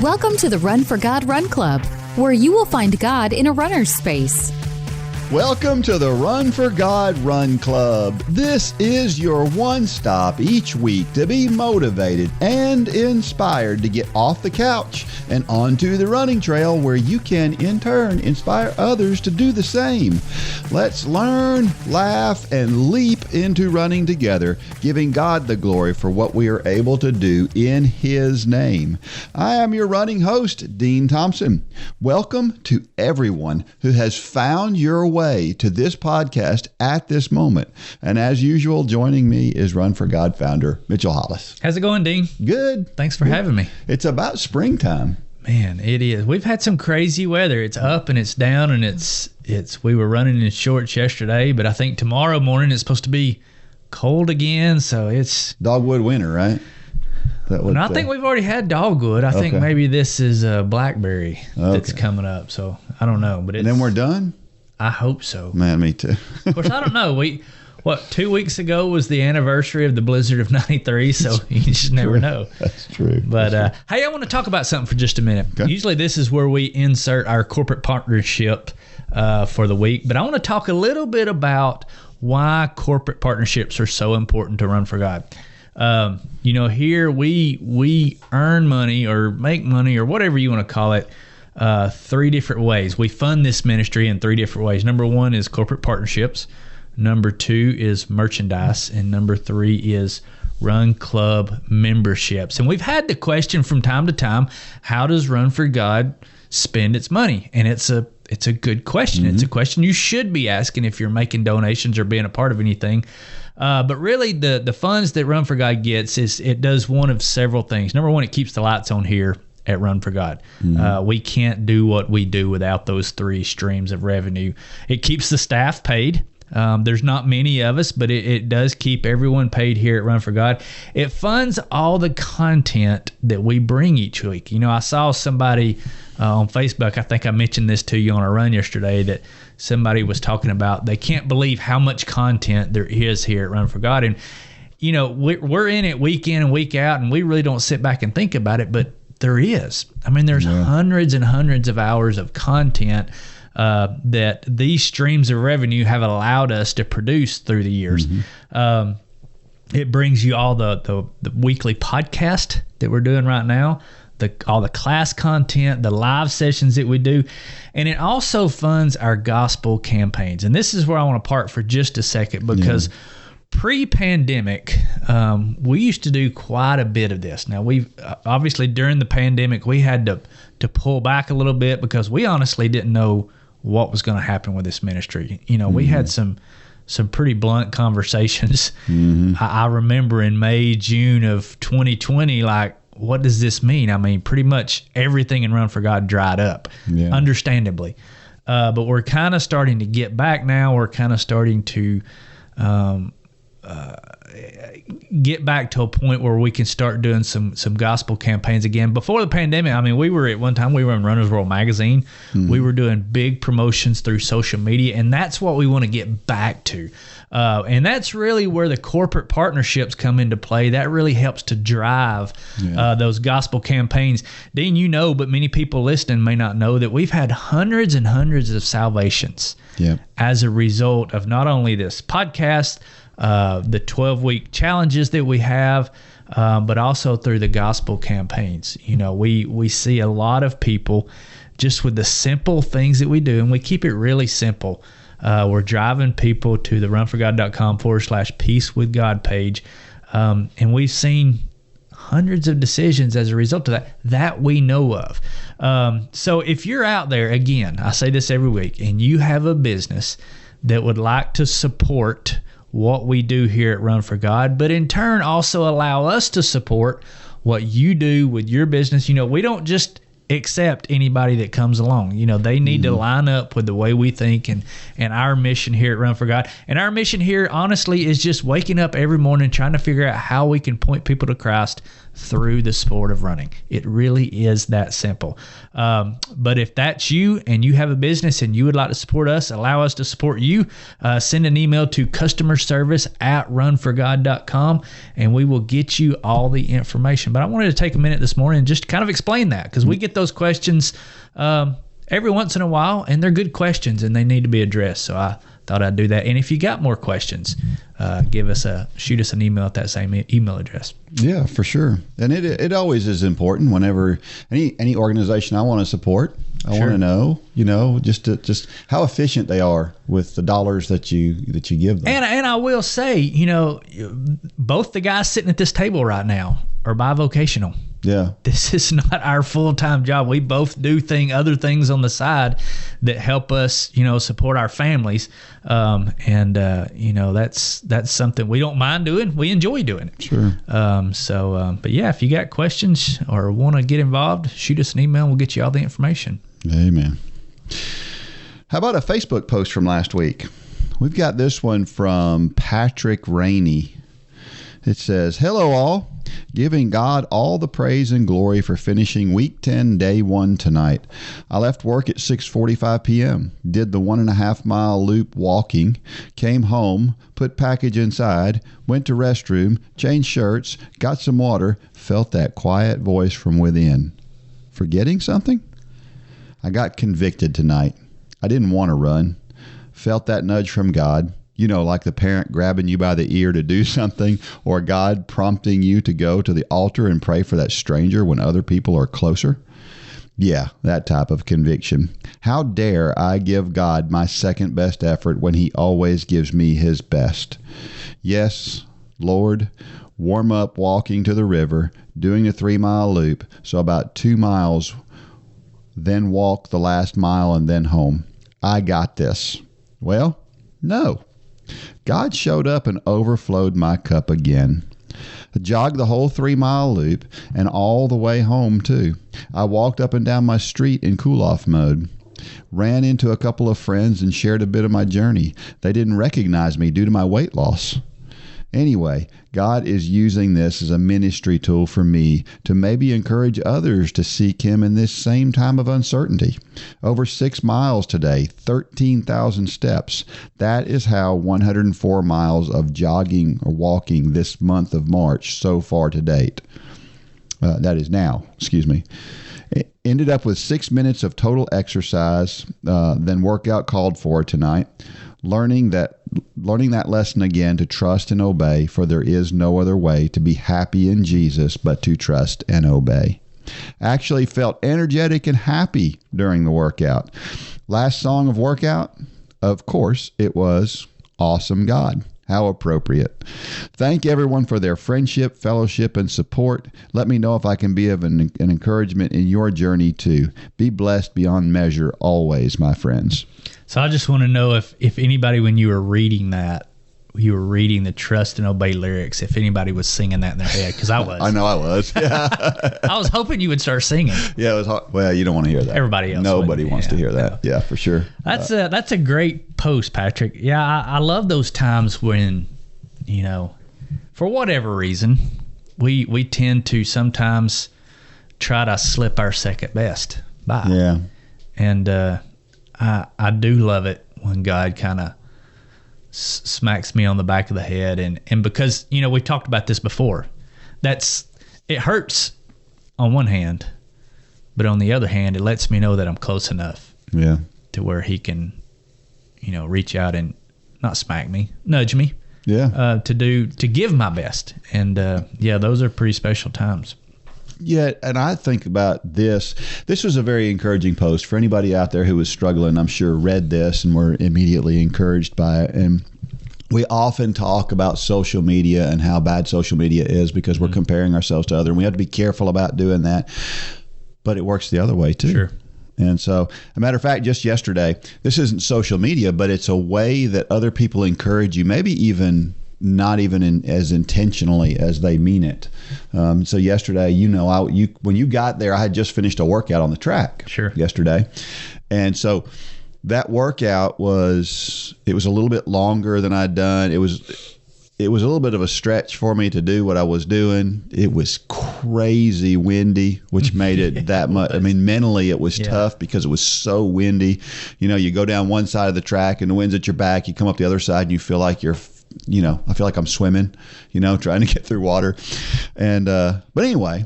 Welcome to the Run for God Run Club, where you will find God in a runner's space. Welcome to the Run for God Run Club. This is your one stop each week to be motivated and inspired to get off the couch and onto the running trail, where you can in turn inspire others to do the same. Let's learn, laugh, and leap into running together, giving God the glory for what we are able to do in His name. I am your running host, Dean Thompson. Welcome to everyone who has found your way to this podcast at this moment. And as usual, joining me is Run for God founder Mitchell Hollis. How's it going, Dean? Good. Thanks for having me. It's about springtime. Man, it is. We've had some crazy weather. It's up and it's down, and it's. We were running in shorts yesterday, but I think tomorrow morning it's supposed to be cold again. So it's dogwood winter, right? I think we've already had dogwood. I think maybe this is a blackberry that's coming up. So I don't know, but and then we're done. I hope so. Man, me too. Of course, I don't know. 2 weeks ago was the anniversary of the blizzard of '93, so you just never know. That's true. But hey, I want to talk about something for just a minute. Okay. Usually this is where we insert our corporate partnership for the week, but I want to talk a little bit about why corporate partnerships are so important to Run for God. Here we earn money or make money or whatever you want to call it, three different ways. We fund this ministry in three different ways. Number one is corporate partnerships. Number two is merchandise. And number three is Run Club memberships. And we've had the question from time to time, how does Run for God spend its money? And it's a good question. Mm-hmm. It's a question you should be asking if you're making donations or being a part of anything. But really, the funds that Run for God gets it does one of several things. Number one, it keeps the lights on here at Run for God. Mm-hmm. We can't do what we do without those three streams of revenue. It keeps the staff paid. There's not many of us, but it does keep everyone paid here at Run for God. It funds all the content that we bring each week. I saw somebody on Facebook, I think I mentioned this to you on a run yesterday, that somebody was talking about they can't believe how much content there is here at Run for God. And, we're in it week in and week out, and we really don't sit back and think about it, but there is. I mean, there's hundreds and hundreds of hours of content that these streams of revenue have allowed us to produce through the years. Mm-hmm. It brings you all the weekly podcast that we're doing right now, all the class content, the live sessions that we do, and it also funds our gospel campaigns. And this is where I want to park for just a second, because pre-pandemic, we used to do quite a bit of this. Now, we've obviously during the pandemic, we had to pull back a little bit because we honestly didn't know what was going to happen with this ministry. We had some pretty blunt conversations. Mm-hmm. I remember in May, June of 2020, like, what does this mean? I mean, pretty much everything in Run for God dried up, understandably. But we're kind of starting to get back now. We're kind of starting to get back to a point where we can start doing some gospel campaigns again. Before the pandemic, I mean, we were in Runner's World magazine. Mm-hmm. We were doing big promotions through social media, and that's what we want to get back to. And that's really where the corporate partnerships come into play. That really helps to drive those gospel campaigns. Dean, but many people listening may not know that we've had hundreds and hundreds of salvations as a result of not only this podcast, the 12-week challenges that we have, but also through the gospel campaigns. We see a lot of people just with the simple things that we do, and we keep it really simple. We're driving people to the runforgod.com/peace with God page, and we've seen hundreds of decisions as a result of that we know of. So if you're out there, again, I say this every week, and you have a business that would like to support what we do here at Run for God, but in turn also allow us to support what you do with your business. We don't just accept anybody that comes along. They need to line up with the way we think and our mission here at Run for God. And our mission here, honestly, is just waking up every morning trying to figure out how we can point people to Christ through the sport of running. It really is that simple. But if that's you and you have a business and you would like to support us, allow us to support you, send an email to customerservice@runforgod.com and we will get you all the information. But I wanted to take a minute this morning and just kind of explain that, because we get those questions every once in a while, and they're good questions and they need to be addressed. So I thought I'd do that. And if you got more questions, shoot us an email at that same email address. Yeah, for sure. And it always is important whenever any organization I want to support. I want to know, just how efficient they are with the dollars that you give them. And I will say, both the guys sitting at this table right now are bivocational. Yeah. This is not our full-time job. We both do other things on the side that help us, support our families. That's something we don't mind doing. We enjoy doing it. Sure. But yeah, if you got questions or want to get involved, shoot us an email and we'll get you all the information. Amen. How about a Facebook post from last week? We've got this one from Patrick Rainey. It says, "Hello all. Giving God all the praise and glory for finishing week 10, day 1 tonight. I left work at 6:45 p.m., did the 1.5 mile loop walking, came home, put package inside, went to restroom, changed shirts, got some water, felt that quiet voice from within. Forgetting something? I got convicted tonight. I didn't want to run. Felt that nudge from God. Like the parent grabbing you by the ear to do something, or God prompting you to go to the altar and pray for that stranger when other people are closer. Yeah, that type of conviction. How dare I give God my second best effort when he always gives me his best? Yes, Lord, warm up walking to the river, doing a 3-mile loop, so about 2 miles, then walk the last mile and then home. I got this. Well, no. God showed up and overflowed my cup again. I jogged the whole 3-mile loop and all the way home too. I walked up and down my street in cool-off mode. Ran into a couple of friends and shared a bit of my journey. They didn't recognize me due to my weight loss. Anyway, God is using this as a ministry tool for me to maybe encourage others to seek him in this same time of uncertainty. Over 6 miles today, 13,000 steps. That is how 104 miles of jogging or walking this month of March so far to date. That is now, It ended up with 6 minutes of total exercise, then workout called for tonight. Learning that lesson again, to trust and obey, for there is no other way to be happy in Jesus but to trust and obey. Actually felt energetic and happy during the workout. Last song of workout, of course, it was Awesome God. How appropriate. Thank everyone for their friendship, fellowship, and support. Let me know if I can be of an encouragement in your journey too. Be blessed beyond measure always, my friends." So I just want to know if anybody, when you were reading that, you were reading the trust and obey lyrics, if anybody was singing that in their head, because I was. I know I was. Yeah. I was hoping you would start singing. Yeah, it was hard. Well, you don't want to hear that. Everybody else. Nobody wants to hear that. Yeah, for sure. That's a great post, Patrick. Yeah, I love those times when, for whatever reason, we tend to sometimes try to slip our second best by. Yeah. And I do love it when God kind of smacks me on the back of the head, and because we've talked about this before, it hurts on one hand, but on the other hand, it lets me know that I'm close enough to where he can reach out and not smack me, nudge me, to give my best. And those are pretty special times. Yeah, and I think about this. This was a very encouraging post for anybody out there who was struggling. I'm sure read this and were immediately encouraged by it. And we often talk about social media and how bad social media is because we're comparing ourselves to others. And we have to be careful about doing that. But it works the other way too. Sure. And so, a matter of fact, just yesterday, this isn't social media, but it's a way that other people encourage you, maybe even not even as intentionally as they mean it. So yesterday, when you got there, I had just finished a workout on the track. Sure. Yesterday. And so that workout was a little bit longer than I'd done. It was a little bit of a stretch for me to do what I was doing. It was crazy windy, which made it that much. I mean, mentally it was tough because it was so windy. You go down one side of the track and the wind's at your back. You come up the other side and you feel like I feel like I'm swimming, trying to get through water. And, but anyway,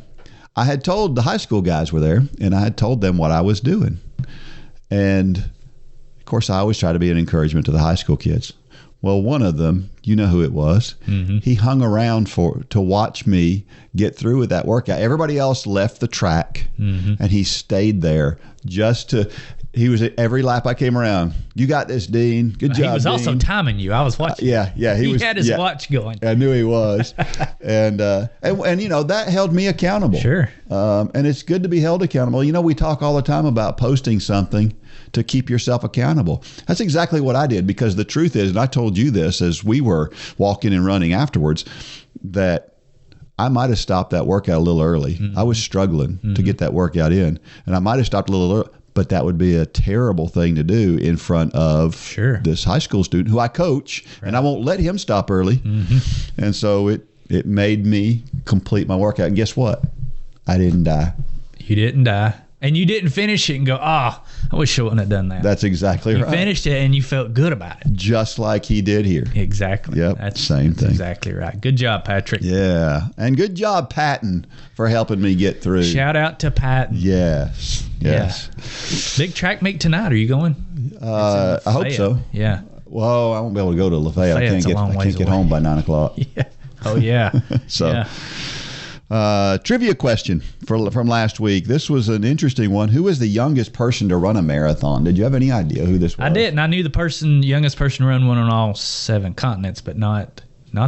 I had told the high school guys were there, and I had told them what I was doing. And of course, I always try to be an encouragement to the high school kids. Well, one of them, you know who it was. Mm-hmm. He hung around to watch me get through with that workout. Everybody else left the track, and he stayed there he was at every lap I came around. You got this, Dean. Good job, He was also timing you. I was watching. Yeah. He had his watch going. I knew he was. and that held me accountable. Sure. And it's good to be held accountable. We talk all the time about posting something to keep yourself accountable. That's exactly what I did, because the truth is, and I told you this as we were walking and running afterwards, that I might have stopped that workout a little early. I was struggling to get that workout in, and I might have stopped a little early. But that would be a terrible thing to do in front of this high school student who I coach, and I won't let him stop early. And so it made me complete my workout. And guess what? I didn't die. You didn't die. And you didn't finish it and go, I wish I wouldn't have done that. That's exactly right. You finished it and you felt good about it. Just like he did here. Exactly. Yep. That's thing. Exactly right. Good job, Patrick. Yeah. And good job, Patton, for helping me get through. Shout out to Patton. Yes. Yeah. Big track meet tonight. Are you going? I hope so. Yeah. Well, I won't be able to go to Lafayette. I can't get home by 9:00. Yeah. Oh, yeah. So. Yeah. Trivia question from last week. This was an interesting one. Who was the youngest person to run a marathon? Did you have any idea who this was? I didn't. I knew the youngest person to run one on all 7 continents, but not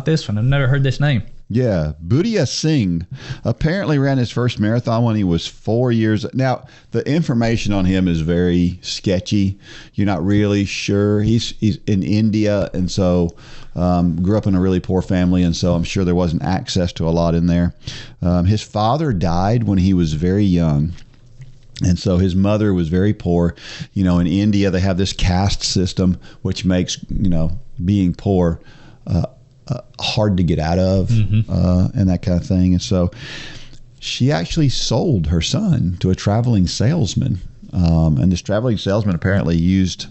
this one. I've never heard this name. Yeah, Budhia Singh apparently ran his first marathon when he was 4 years. Now, the information on him is very sketchy. You're not really sure. He's in India, and so grew up in a really poor family, and so I'm sure there wasn't access to a lot in there. His father died when he was very young. And so his mother was very poor. In India, they have this caste system, which makes, being poor hard to get out of, and that kind of thing. And so she actually sold her son to a traveling salesman. And this traveling salesman apparently used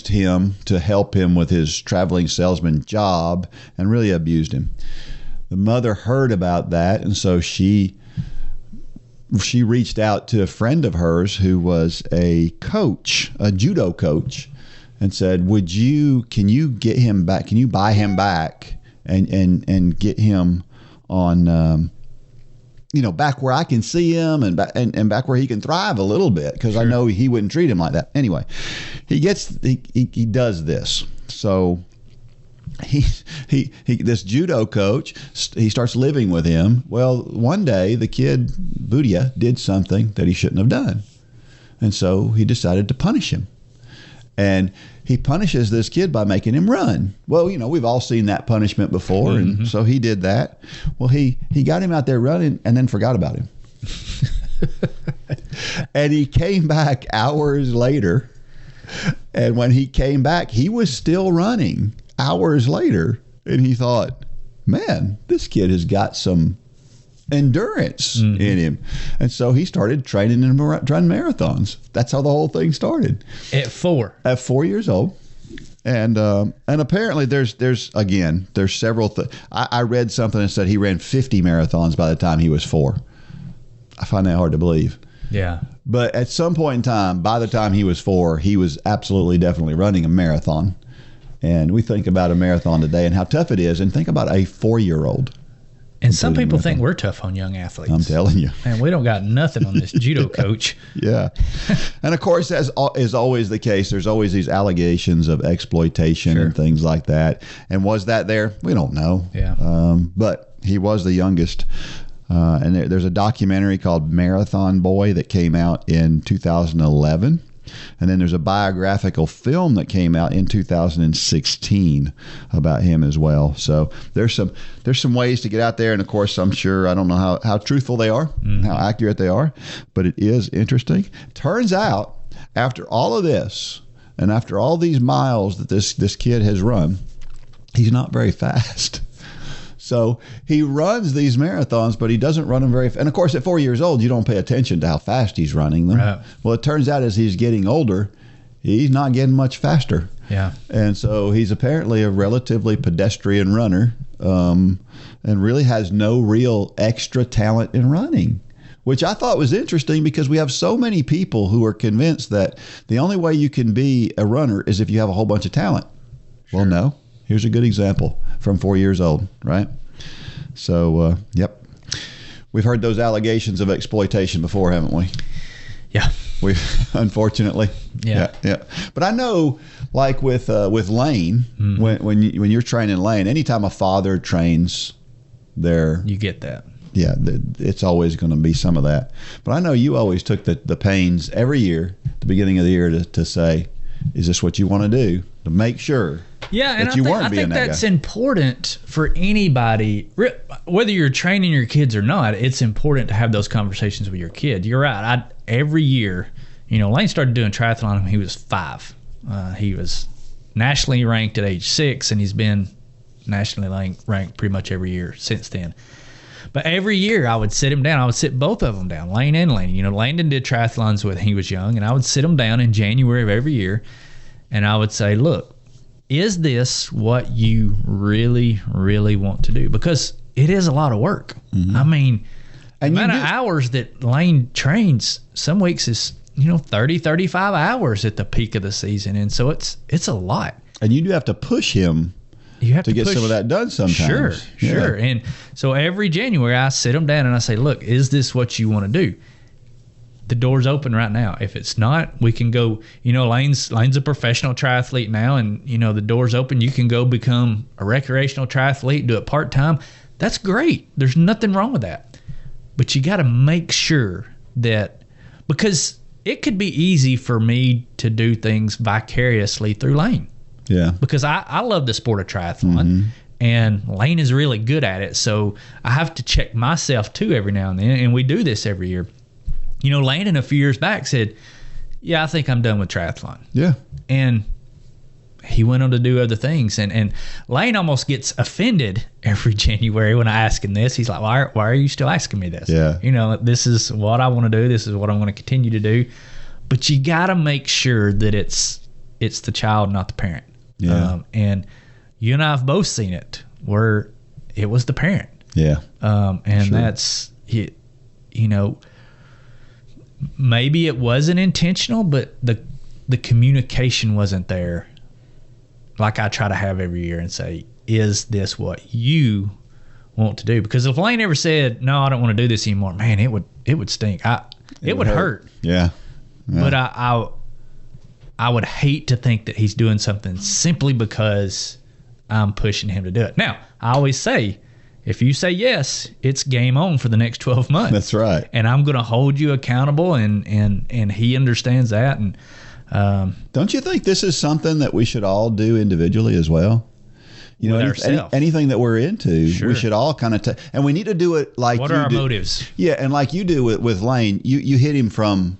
him to help him with his traveling salesman job and really abused him. The mother heard about that, and so she reached out to a friend of hers who was a coach, a judo coach, and said, can you get him back? Can you buy him back and get him on, back where I can see him and back where he can thrive a little bit, because I know he wouldn't treat him like that. Anyway, he does this. So this judo coach, he starts living with him. Well, one day the kid, Budhia, did something that he shouldn't have done. And so he decided to punish him. And he punishes this kid by making him run. Well, we've all seen that punishment before. And so he did that. Well, he got him out there running and then forgot about him. And he came back hours later. And when he came back, he was still running hours later. And he thought, man, this kid has got some endurance in him. And so he started training him to run marathons. That's how the whole thing started. At 4 years old. And apparently there's several I read something that said he ran 50 marathons by the time he was 4. I find that hard to believe. Yeah. But at some point in time, by the time he was 4, he was absolutely definitely running a marathon. And we think about a marathon today and how tough it is, and think about a 4-year-old. And some people think we're tough on young athletes. I'm telling you. And we don't got nothing on this judo coach. Yeah. And of course, as is always the case, there's always these allegations of exploitation and things like that. And was that there? We don't know. Yeah. But he was the youngest. And there's a documentary called Marathon Boy that came out in 2011. And then there's a biographical film that came out in 2016 about him as well. So there's some ways to get out there. And of course, I'm sure, I don't know how truthful they are, how accurate they are, but it is interesting. Turns out, after all of this, and after all these miles that this kid has run, he's not very fast. So he runs these marathons, but he doesn't run them very fast. And of course, at 4 years old, you don't pay attention to how fast he's running them. Right. Well, it turns out as he's getting older, he's not getting much faster. Yeah. And so he's apparently a relatively pedestrian runner, and really has no real extra talent in running, which I thought was interesting because we have so many people who are convinced that the only way you can be a runner is if you have a whole bunch of talent. Sure. Well, no. Here's a good example from 4 years old, right? So, yep. We've heard those allegations of exploitation before, haven't we? Yeah. Unfortunately. Yeah. But I know, like with Lane, when you're training Lane, anytime a father trains you get that. Yeah, it's always going to be some of that. But I know you always took the pains every year, at the beginning of the year, to say, is this what you want to do? To make sure and that you weren't being that guy. I think that's important for anybody, whether you're training your kids or not. It's important to have those conversations with your kid. You're right. Every year, Lane started doing triathlon when he was 5. He was nationally ranked at age 6, and he's been nationally ranked pretty much every year since then. But every year I would sit him down. I would sit both of them down, Lane and Lane. Landon did triathlons when he was young, and I would sit them down in January of every year, and I would say, look, is this what you really, really want to do? Because it is a lot of work. I mean, the amount of hours that Lane trains some weeks is, 30, 35 hours at the peak of the season. And so it's a lot. And you do have to push him to get some of that done sometimes. Sure. And so every January I sit them down and I say, look, is this what you want to do? The door's open right now. If it's not, we can go, Lane's a professional triathlete now, and, the door's open. You can go become a recreational triathlete, do it part-time. That's great. There's nothing wrong with that. But you got to make sure that, because it could be easy for me to do things vicariously through Lane. Yeah. Because I love the sport of triathlon, and Lane is really good at it. So I have to check myself too every now and then, and we do this every year. Landon a few years back said, yeah, I think I'm done with triathlon. Yeah. And he went on to do other things. And Lane almost gets offended every January when I ask him this. He's like, why are you still asking me this? Yeah. This is what I want to do. This is what I want to continue to do. But you got to make sure that it's the child, not the parent. Yeah. And you and I have both seen it where it was the parent. Yeah. And that's it. Maybe it wasn't intentional, but the communication wasn't there. Like I try to have every year and say, is this what you want to do? Because if Lane ever said, no, I don't want to do this anymore, man, it would stink. It would hurt. Yeah. But I would hate to think that he's doing something simply because I'm pushing him to do it. Now, I always say, if you say yes, it's game on for the next 12 months. That's right. And I'm going to hold you accountable, and he understands that. And don't you think this is something that we should all do individually as well? Anything that we're into, we should all kind of and we need to do it like what are our motives? Yeah, and like you do with Lane, you hit him from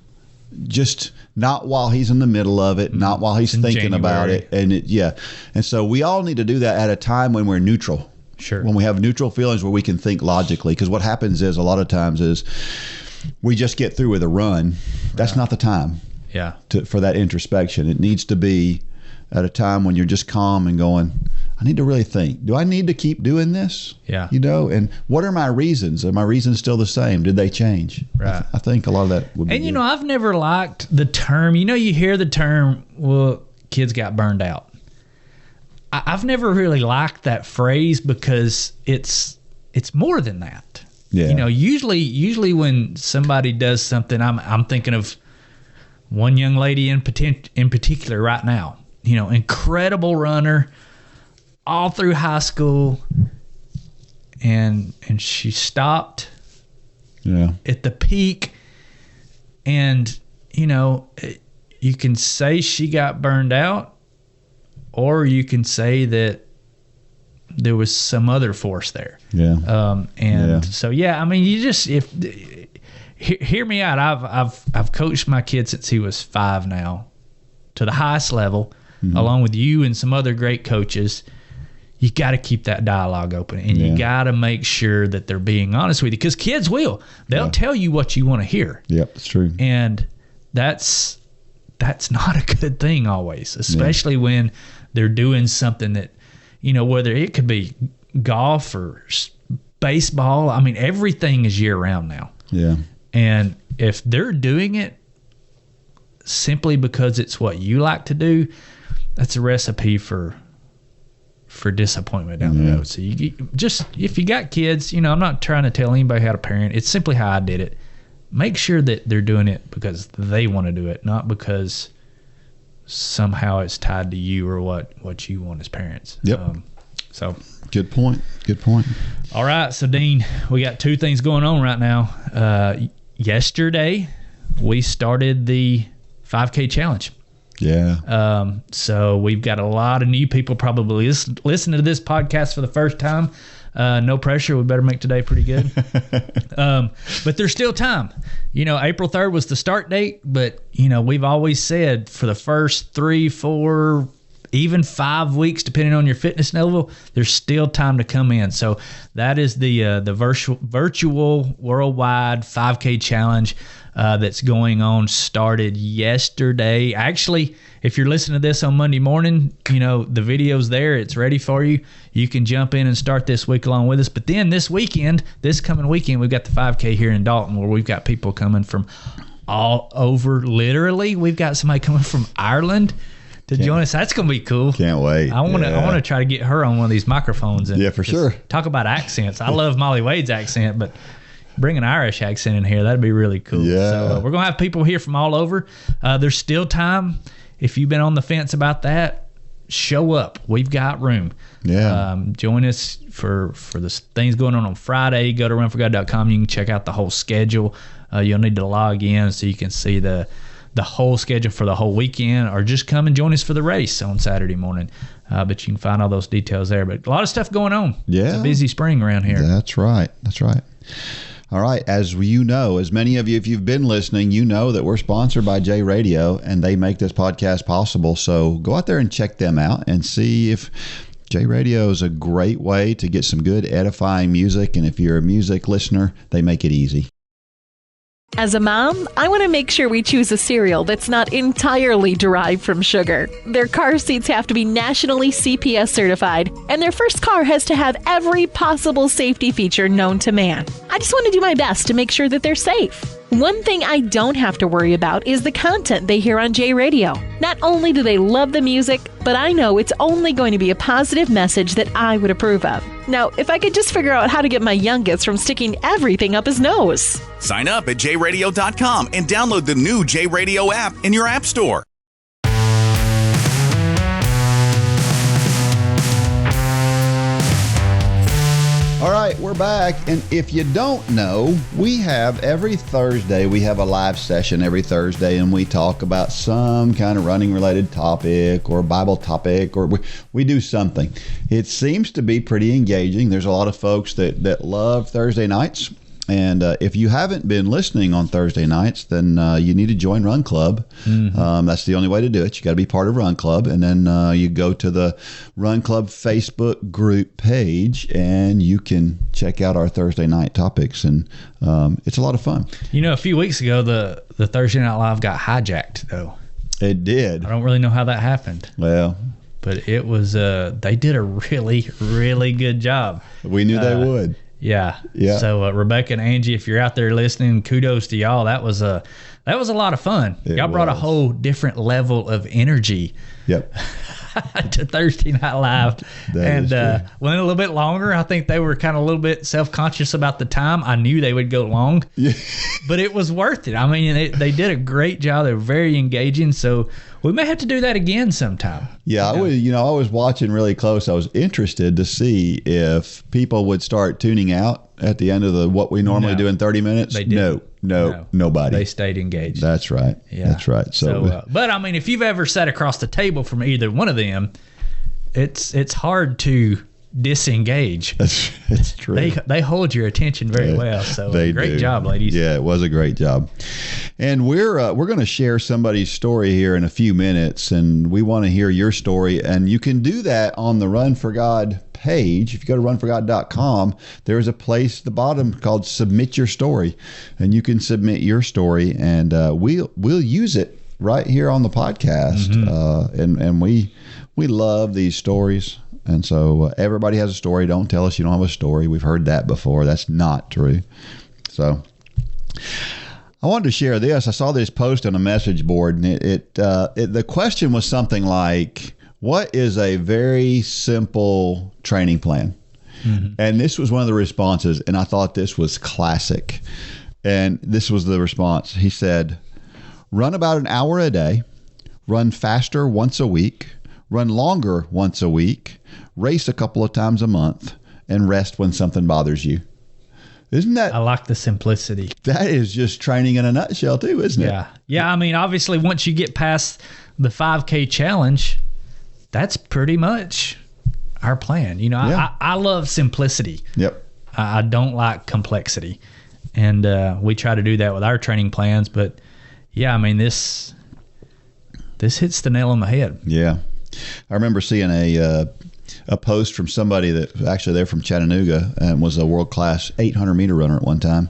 just not while he's in the middle of it, not while he's thinking about it, and so we all need to do that at a time when we're neutral. Sure. When we have neutral feelings where we can think logically, because what happens is a lot of times is we just get through with a run. That's not the time. Yeah. For that introspection. It needs to be at a time when you're just calm and going, I need to really think. Do I need to keep doing this? Yeah. And what are my reasons? Are my reasons still the same? Did they change? Right. I think a lot of that would be. And I've never liked the term. You hear the term, well, kids got burned out. I've never really liked that phrase because it's more than that. Yeah. Usually when somebody does something, I'm thinking of one young lady in particular right now. Incredible runner all through high school, and she stopped at the peak, and you can say she got burned out, or you can say that there was some other force there. So I mean, you just hear me out. I've coached my kid since he was 5 now, to the highest level, along with you and some other great coaches. You got to keep that dialogue open, and you got to make sure that they're being honest with you, because kids they'll tell you what you want to hear. Yep, that's true. And that's not a good thing always, especially when they're doing something that, whether it could be golf or baseball. I mean, everything is year round now. Yeah. And if they're doing it simply because it's what you like to do, that's a recipe for disappointment down the road. So you just, if you got kids, I'm not trying to tell anybody how to parent. It's simply how I did it. Make sure that they're doing it because they want to do it, not because somehow it's tied to you or what you want as parents. Yep. So good point. All right. So Dean, we got 2 things going on right now. Yesterday we started the 5K challenge. Yeah. So we've got a lot of new people probably listening to this podcast for the first time. No pressure. We better make today pretty good. But there's still time. April 3rd was the start date, but we've always said for the first 3, 4, even 5 weeks, depending on your fitness level, there's still time to come in. So that is the virtual worldwide 5K challenge that's going on. Started yesterday. Actually, if you're listening to this on Monday morning, the video's there. It's ready for you. You can jump in and start this week along with us. But then this coming weekend, we've got the 5K here in Dalton, where we've got people coming from all over. Literally, we've got somebody coming from Ireland to join us. That's going to be cool. Can't wait. I want to try to get her on one of these microphones. And for sure. Talk about accents. I love Molly Wade's accent, but bring an Irish accent in here, that'd be really cool. Yeah. So we're going to have people here from all over. There's still time. If you've been on the fence about that, show up. We've got room. Yeah. Join us for the things going on Friday. Go to runforgod.com. You can check out the whole schedule. You'll need to log in so you can see the whole schedule for the whole weekend, or just come and join us for the race on Saturday morning. But you can find all those details there. But a lot of stuff going on. Yeah. It's a busy spring around here. That's right. All right. As many of you, if you've been listening, that we're sponsored by J Radio, and they make this podcast possible. So go out there and check them out and see if J Radio is a great way to get some good edifying music. And if you're a music listener, they make it easy. As a mom, I want to make sure we choose a cereal that's not entirely derived from sugar. Their car seats have to be nationally CPS certified, and their first car has to have every possible safety feature known to man. I just want to do my best to make sure that they're safe. One thing I don't have to worry about is the content they hear on J Radio. Not only do they love the music, but I know it's only going to be a positive message that I would approve of. Now, if I could just figure out how to get my youngest from sticking everything up his nose. Sign up at jradio.com and download the new J Radio app in your app store. All right, we're back. And if you don't know, we have every Thursday, we have a live session every Thursday, and we talk about some kind of running related topic or Bible topic, or we do something. It seems to be pretty engaging. There's a lot of folks that love Thursday nights. And if you haven't been listening on Thursday nights, then you need to join Run Club. Mm-hmm. That's the only way to do it. You got to be part of Run Club. And then you go to the Run Club Facebook group page, and you can check out our Thursday night topics. And it's a lot of fun. A few weeks ago, the Thursday Night Live got hijacked, though. It did. I don't really know how that happened. Well, but it was they did a really, really good job. We knew they would. Yeah. So Rebecca and Angie, if you're out there listening, kudos to y'all. That was a lot of fun. Y'all brought a whole different level of energy. Yep. To Thursday Night Live. Went a little bit longer. I think they were kind of a little bit self-conscious about the time. I knew they would go long, but it was worth it. I mean, they did a great job. They were very engaging. So we may have to do that again sometime. Yeah, I was watching really close. I was interested to see if people would start tuning out at the end of what we normally do in 30 minutes. They did. No, nobody. They stayed engaged. That's right. Yeah. That's right. But I mean, if you've ever sat across the table from either one of them, it's hard to disengage. It's true. They hold your attention very well. So great job, ladies. Yeah, it was a great job. And we're going to share somebody's story here in a few minutes, and we want to hear your story. And you can do that on the Run for God page. If you go to runforgod.com, there's a place at the bottom called Submit Your Story, and you can submit your story, and we'll use it right here on the podcast. And we love these stories. And so everybody has a story. Don't tell us you don't have a story. We've heard that before. That's not true. So I wanted to share this. I saw this post on a message board, and the question was something like, what is a very simple training plan? And this was one of the responses, and I thought this was classic. And this was the response. He said, run about an hour a day, run faster once a week, run longer once a week, race a couple of times a month, and rest when something bothers you. Isn't that? I like the simplicity. That is just training in a nutshell too, isn't it? Yeah. Yeah. I mean, obviously, once you get past the 5K challenge, that's pretty much our plan. You know, I love simplicity. Yep. I don't like complexity. And we try to do that with our training plans. But yeah, I mean, this hits the nail on the head. Yeah. I remember seeing a post from somebody that actually they're from Chattanooga and was a world-class 800-meter runner at one time.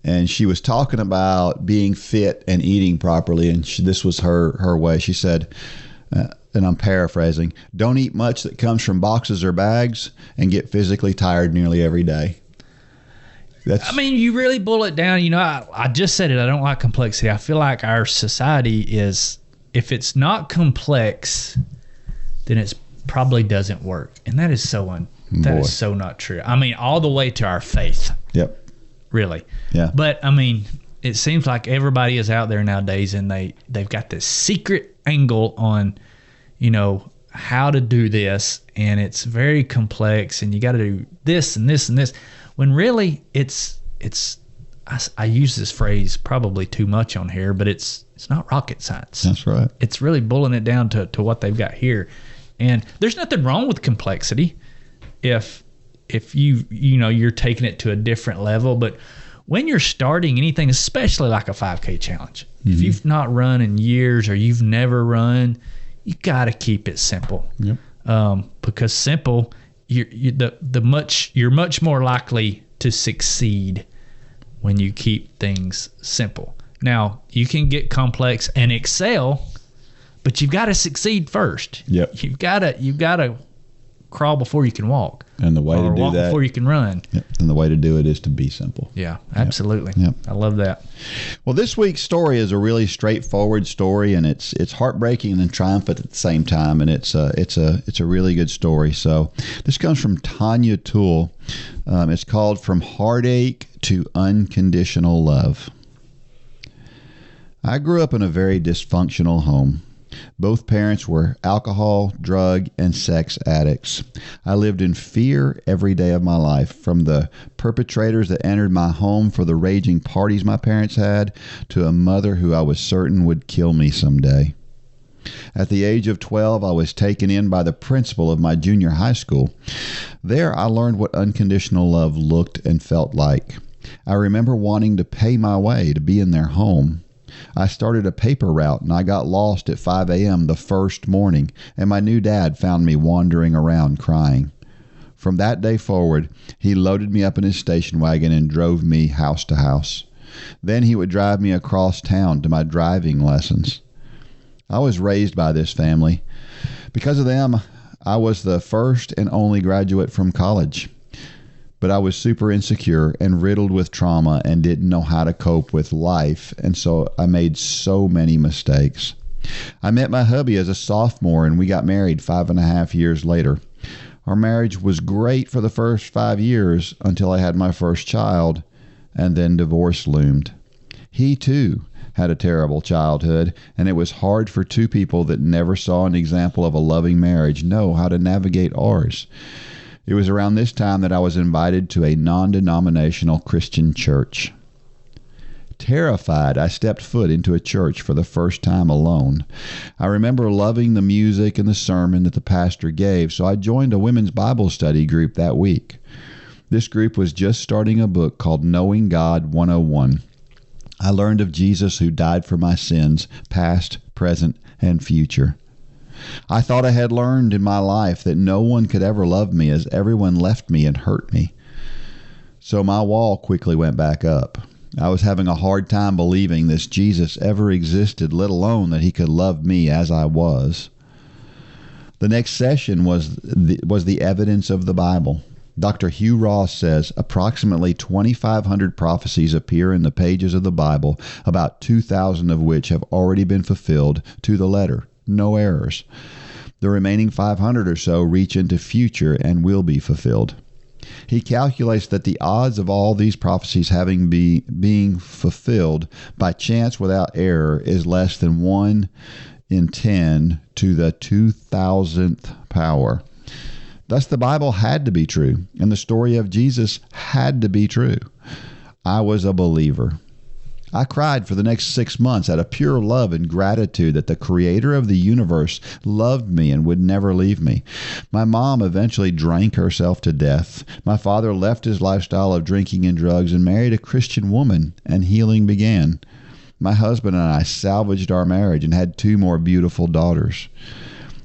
And she was talking about being fit and eating properly. And this was her way. She said, and I'm paraphrasing, don't eat much that comes from boxes or bags and get physically tired nearly every day. I mean, you really boil it down. You know, I just said it. I don't like complexity. I feel like our society is, if it's not complex, then it probably doesn't work. And that is so is so not true. I mean, all the way to our faith. Yep. Really. Yeah. But I mean, it seems like everybody is out there nowadays, and they've got this secret angle on, you know, how to do this, and it's very complex, and you got to do this and this and this. When really it's I use this phrase probably too much on here, but it's not rocket science. That's right. It's really boiling it down to what they've got here. And there's nothing wrong with complexity if you're taking it to a different level. But when you're starting anything, especially like a 5K challenge, if you've not run in years or you've never run, you got to keep it simple. Yep. Because simple, you're much more likely to succeed when you keep things simple. Now, you can get complex and excel, but you've got to succeed first. Yep. You've got to crawl before you can walk. And the way to do that, before you can run. Yep. And the way to do it is to be simple. Yeah, absolutely. Yep. I love that. Well, this week's story is a really straightforward story, and it's heartbreaking and triumphant at the same time, and it's a really good story. So this comes from Tanya Toole. It's called From Heartache to Unconditional Love. I grew up in a very dysfunctional home. Both parents were alcohol, drug, and sex addicts. I lived in fear every day of my life, from the perpetrators that entered my home for the raging parties my parents had, to a mother who I was certain would kill me someday. At the age of 12, I was taken in by the principal of my junior high school. There, I learned what unconditional love looked and felt like. I remember wanting to pay my way to be in their home. I started a paper route, and I got lost at 5 a.m. the first morning, and my new dad found me wandering around crying. From that day forward, he loaded me up in his station wagon and drove me house to house. Then he would drive me across town to my driving lessons. I was raised by this family. Because of them, I was the first and only graduate from college. But I was super insecure and riddled with trauma and didn't know how to cope with life, and so I made so many mistakes. I met my hubby as a sophomore, and we got married 5.5 years later. Our marriage was great for the first 5 years until I had my first child, and then divorce loomed. He, too, had a terrible childhood, and it was hard for two people that never saw an example of a loving marriage know how to navigate ours. It was around this time that I was invited to a non-denominational Christian church. Terrified, I stepped foot into a church for the first time alone. I remember loving the music and the sermon that the pastor gave, so I joined a women's Bible study group that week. This group was just starting a book called Knowing God 101. I learned of Jesus who died for my sins, past, present, and future. I thought I had learned in my life that no one could ever love me as everyone left me and hurt me. So my wall quickly went back up. I was having a hard time believing this Jesus ever existed, let alone that he could love me as I was. The next session was the evidence of the Bible. Dr. Hugh Ross says approximately 2,500 prophecies appear in the pages of the Bible, about 2,000 of which have already been fulfilled to the letter. No errors. The remaining 500 or so reach into future and will be fulfilled. He calculates that the odds of all these prophecies having being fulfilled by chance without error is less than 1 in 10 to the 2,000th power. Thus the Bible had to be true, and the story of Jesus had to be true. I was a believer. I cried for the next 6 months out of pure love and gratitude that the creator of the universe loved me and would never leave me. My mom eventually drank herself to death. My father left his lifestyle of drinking and drugs and married a Christian woman, and healing began. My husband and I salvaged our marriage and had 2 more beautiful daughters.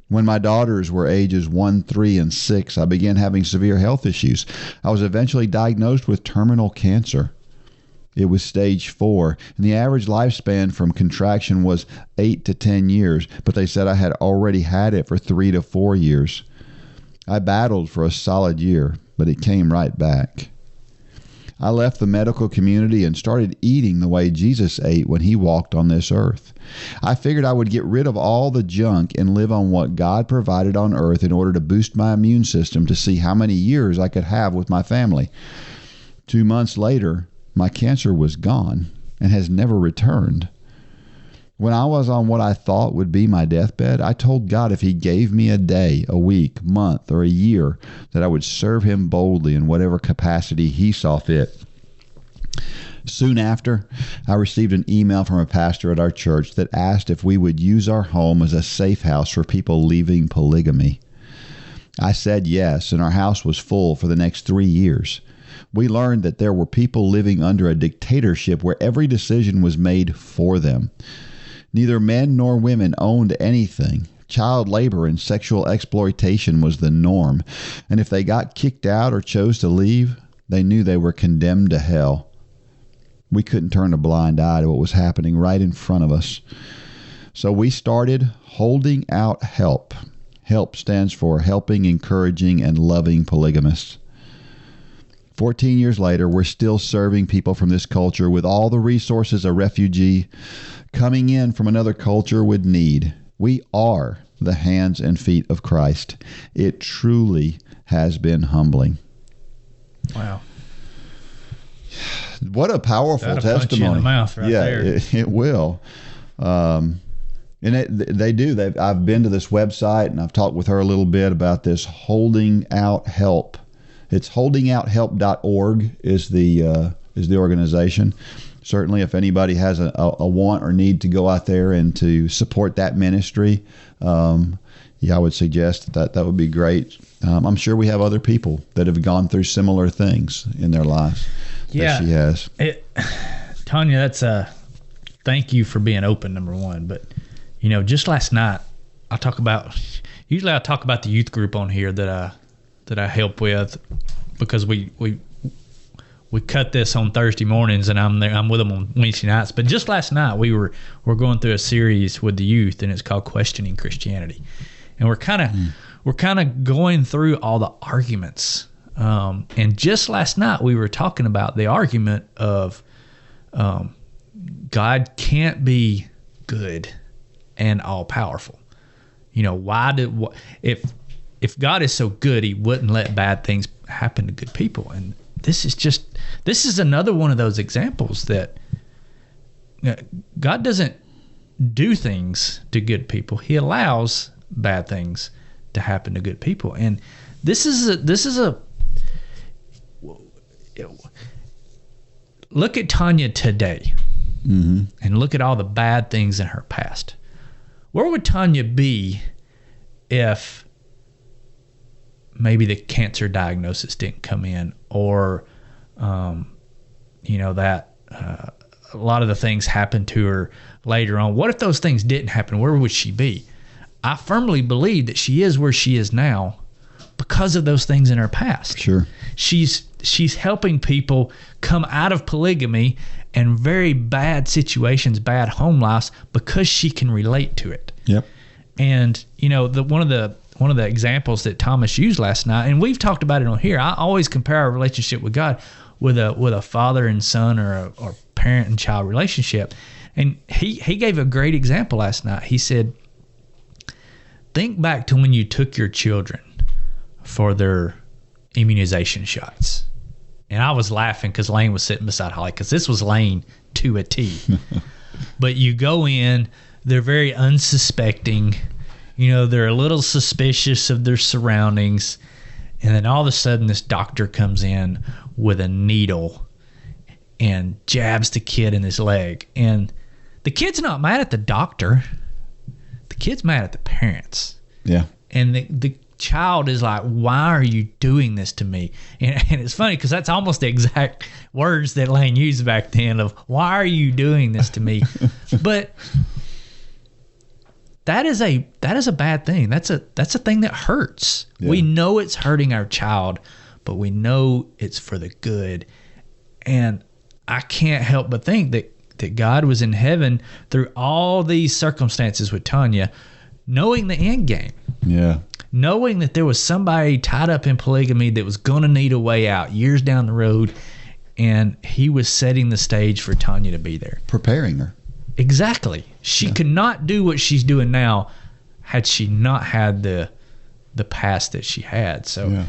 When my daughters were ages 1, 3, and 6, I began having severe health issues. I was eventually diagnosed with terminal cancer. It was stage 4, and the average lifespan from contraction was 8 to 10 years, but they said I had already had it for 3 to 4 years. I battled for a solid year, but it came right back. I left the medical community and started eating the way Jesus ate when he walked on this earth. I figured I would get rid of all the junk and live on what God provided on earth in order to boost my immune system to see how many years I could have with my family. 2 months later, my cancer was gone and has never returned. When I was on what I thought would be my deathbed, I told God if he gave me a day, a week, month, or a year, that I would serve him boldly in whatever capacity he saw fit. Soon after, I received an email from a pastor at our church that asked if we would use our home as a safe house for people leaving polygamy. I said yes, and our house was full for the next 3 years. We learned that there were people living under a dictatorship where every decision was made for them. Neither men nor women owned anything. Child labor and sexual exploitation was the norm, and if they got kicked out or chose to leave, they knew they were condemned to hell. We couldn't turn a blind eye to what was happening right in front of us. So we started Holding Out Help. HELP stands for Helping, Encouraging, and Loving Polygamists. 14 years later, we're still serving people from this culture with all the resources a refugee coming in from another culture would need. We are the hands and feet of Christ. It truly has been humbling. Wow. What a powerful testimony. Punch you in the mouth right there. It will. And they do. I've been to this website and I've talked with her a little bit about this Holding Out Help. It's holdingouthelp.org is the organization. Certainly, if anybody has a want or need to go out there and to support that ministry, I would suggest that would be great. I'm sure we have other people that have gone through similar things in their lives. Yeah, that she has. Tanya, that's thank you for being open, number one. But just last night, I talk about the youth group on here that I help with, because we cut this on Thursday mornings and I'm with them on Wednesday nights. But just last night we're going through a series with the youth, and it's called Questioning Christianity, and we're kind of going through all the arguments. And just last night we were talking about the argument of God can't be good and all powerful. If God is so good, he wouldn't let bad things happen to good people. And this is another one of those examples that God doesn't do things to good people. He allows bad things to happen to good people. And this is a look at Tanya today. and look at all the bad things in her past. Where would Tanya be if maybe the cancer diagnosis didn't come in, or that a lot of the things happened to her later on? What if those things didn't happen? Where would she be? I firmly believe that she is where she is now because of those things in her past. Sure. She's helping people come out of polygamy and very bad situations, bad home lives, because she can relate to it. Yep. And one of the examples that Thomas used last night, and we've talked about it on here, I always compare our relationship with God with a father and son or parent and child relationship. And he gave a great example last night. He said, think back to when you took your children for their immunization shots. And I was laughing because Lane was sitting beside Holly, because this was Lane to a T. But you go in, they're very unsuspecting. They're a little suspicious of their surroundings. And then all of a sudden this doctor comes in with a needle and jabs the kid in his leg. And the kid's not mad at the doctor. The kid's mad at the parents. Yeah. And the child is like, why are you doing this to me? And it's funny because that's almost the exact words that Lane used back then of, why are you doing this to me? But that is a bad thing. That's a thing that hurts. Yeah. We know it's hurting our child, but we know it's for the good. And I can't help but think that God was in heaven through all these circumstances with Tanya, knowing the end game. Yeah. Knowing that there was somebody tied up in polygamy that was going to need a way out years down the road, and he was setting the stage for Tanya to be there. Preparing her. Exactly. She could not do what she's doing now had she not had the past that she had. So,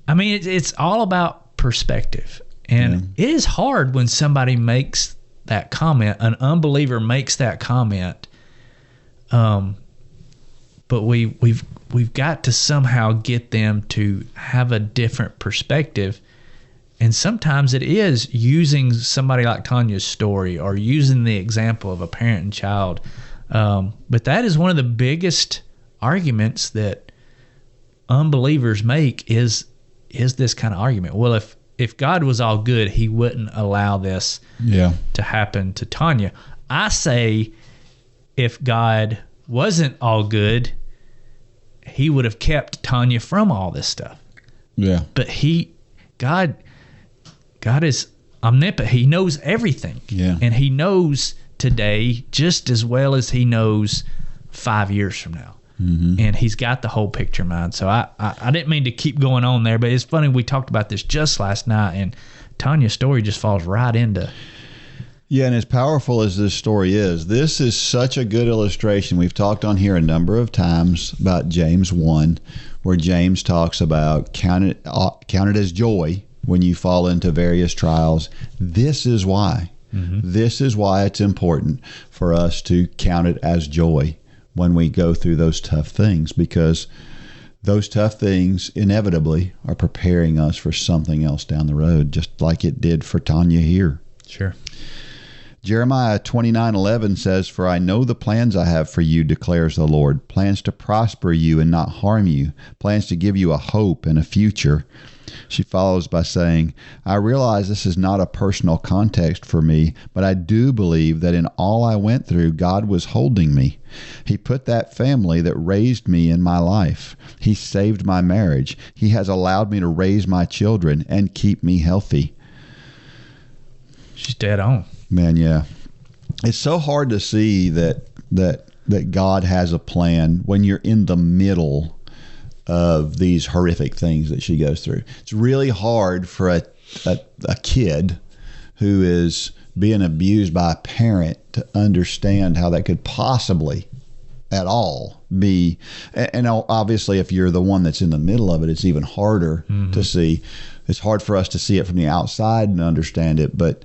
I mean, it's all about perspective. And it is hard when somebody makes that comment, an unbeliever makes that comment, but we've got to somehow get them to have a different perspective. And sometimes it is using somebody like Tanya's story or using the example of a parent and child. But that is one of the biggest arguments that unbelievers make is this kind of argument. Well, if God was all good, he wouldn't allow this to happen to Tanya. I say if God wasn't all good, he would have kept Tanya from all this stuff. Yeah. But God is omnipotent. He knows everything. Yeah. And he knows today just as well as he knows 5 years from now. Mm-hmm. And he's got the whole picture in mind. So I didn't mean to keep going on there, but it's funny, we talked about this just last night, and Tanya's story just falls right into... Yeah, and as powerful as this story is, this is such a good illustration. We've talked on here a number of times about James 1, where James talks about count it as joy when you fall into various trials. This is why. Mm-hmm. This is why it's important for us to count it as joy when we go through those tough things, because those tough things inevitably are preparing us for something else down the road, just like it did for Tanya here. Sure. Jeremiah 29:11 says, "For I know the plans I have for you, declares the Lord, plans to prosper you and not harm you, plans to give you a hope and a future." She follows by saying, "I realize this is not a personal context for me, but I do believe that in all I went through, God was holding me. He put that family that raised me in my life. He saved my marriage. He has allowed me to raise my children and keep me healthy." She's dead on. Man, yeah. It's so hard to see that God has a plan when you're in the middle of these horrific things that she goes through. It's really hard for a kid who is being abused by a parent to understand how that could possibly at all be. And obviously, if you're the one that's in the middle of it, it's even harder to see. It's hard for us to see it from the outside and understand it, but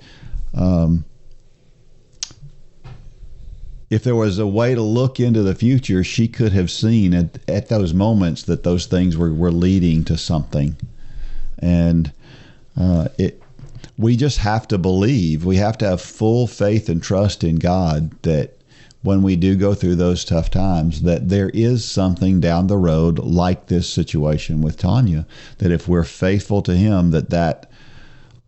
if there was a way to look into the future, she could have seen at those moments that those things were leading to something. And we just have to believe. We have to have full faith and trust in God that when we do go through those tough times, that there is something down the road like this situation with Tanya, that if we're faithful to him, that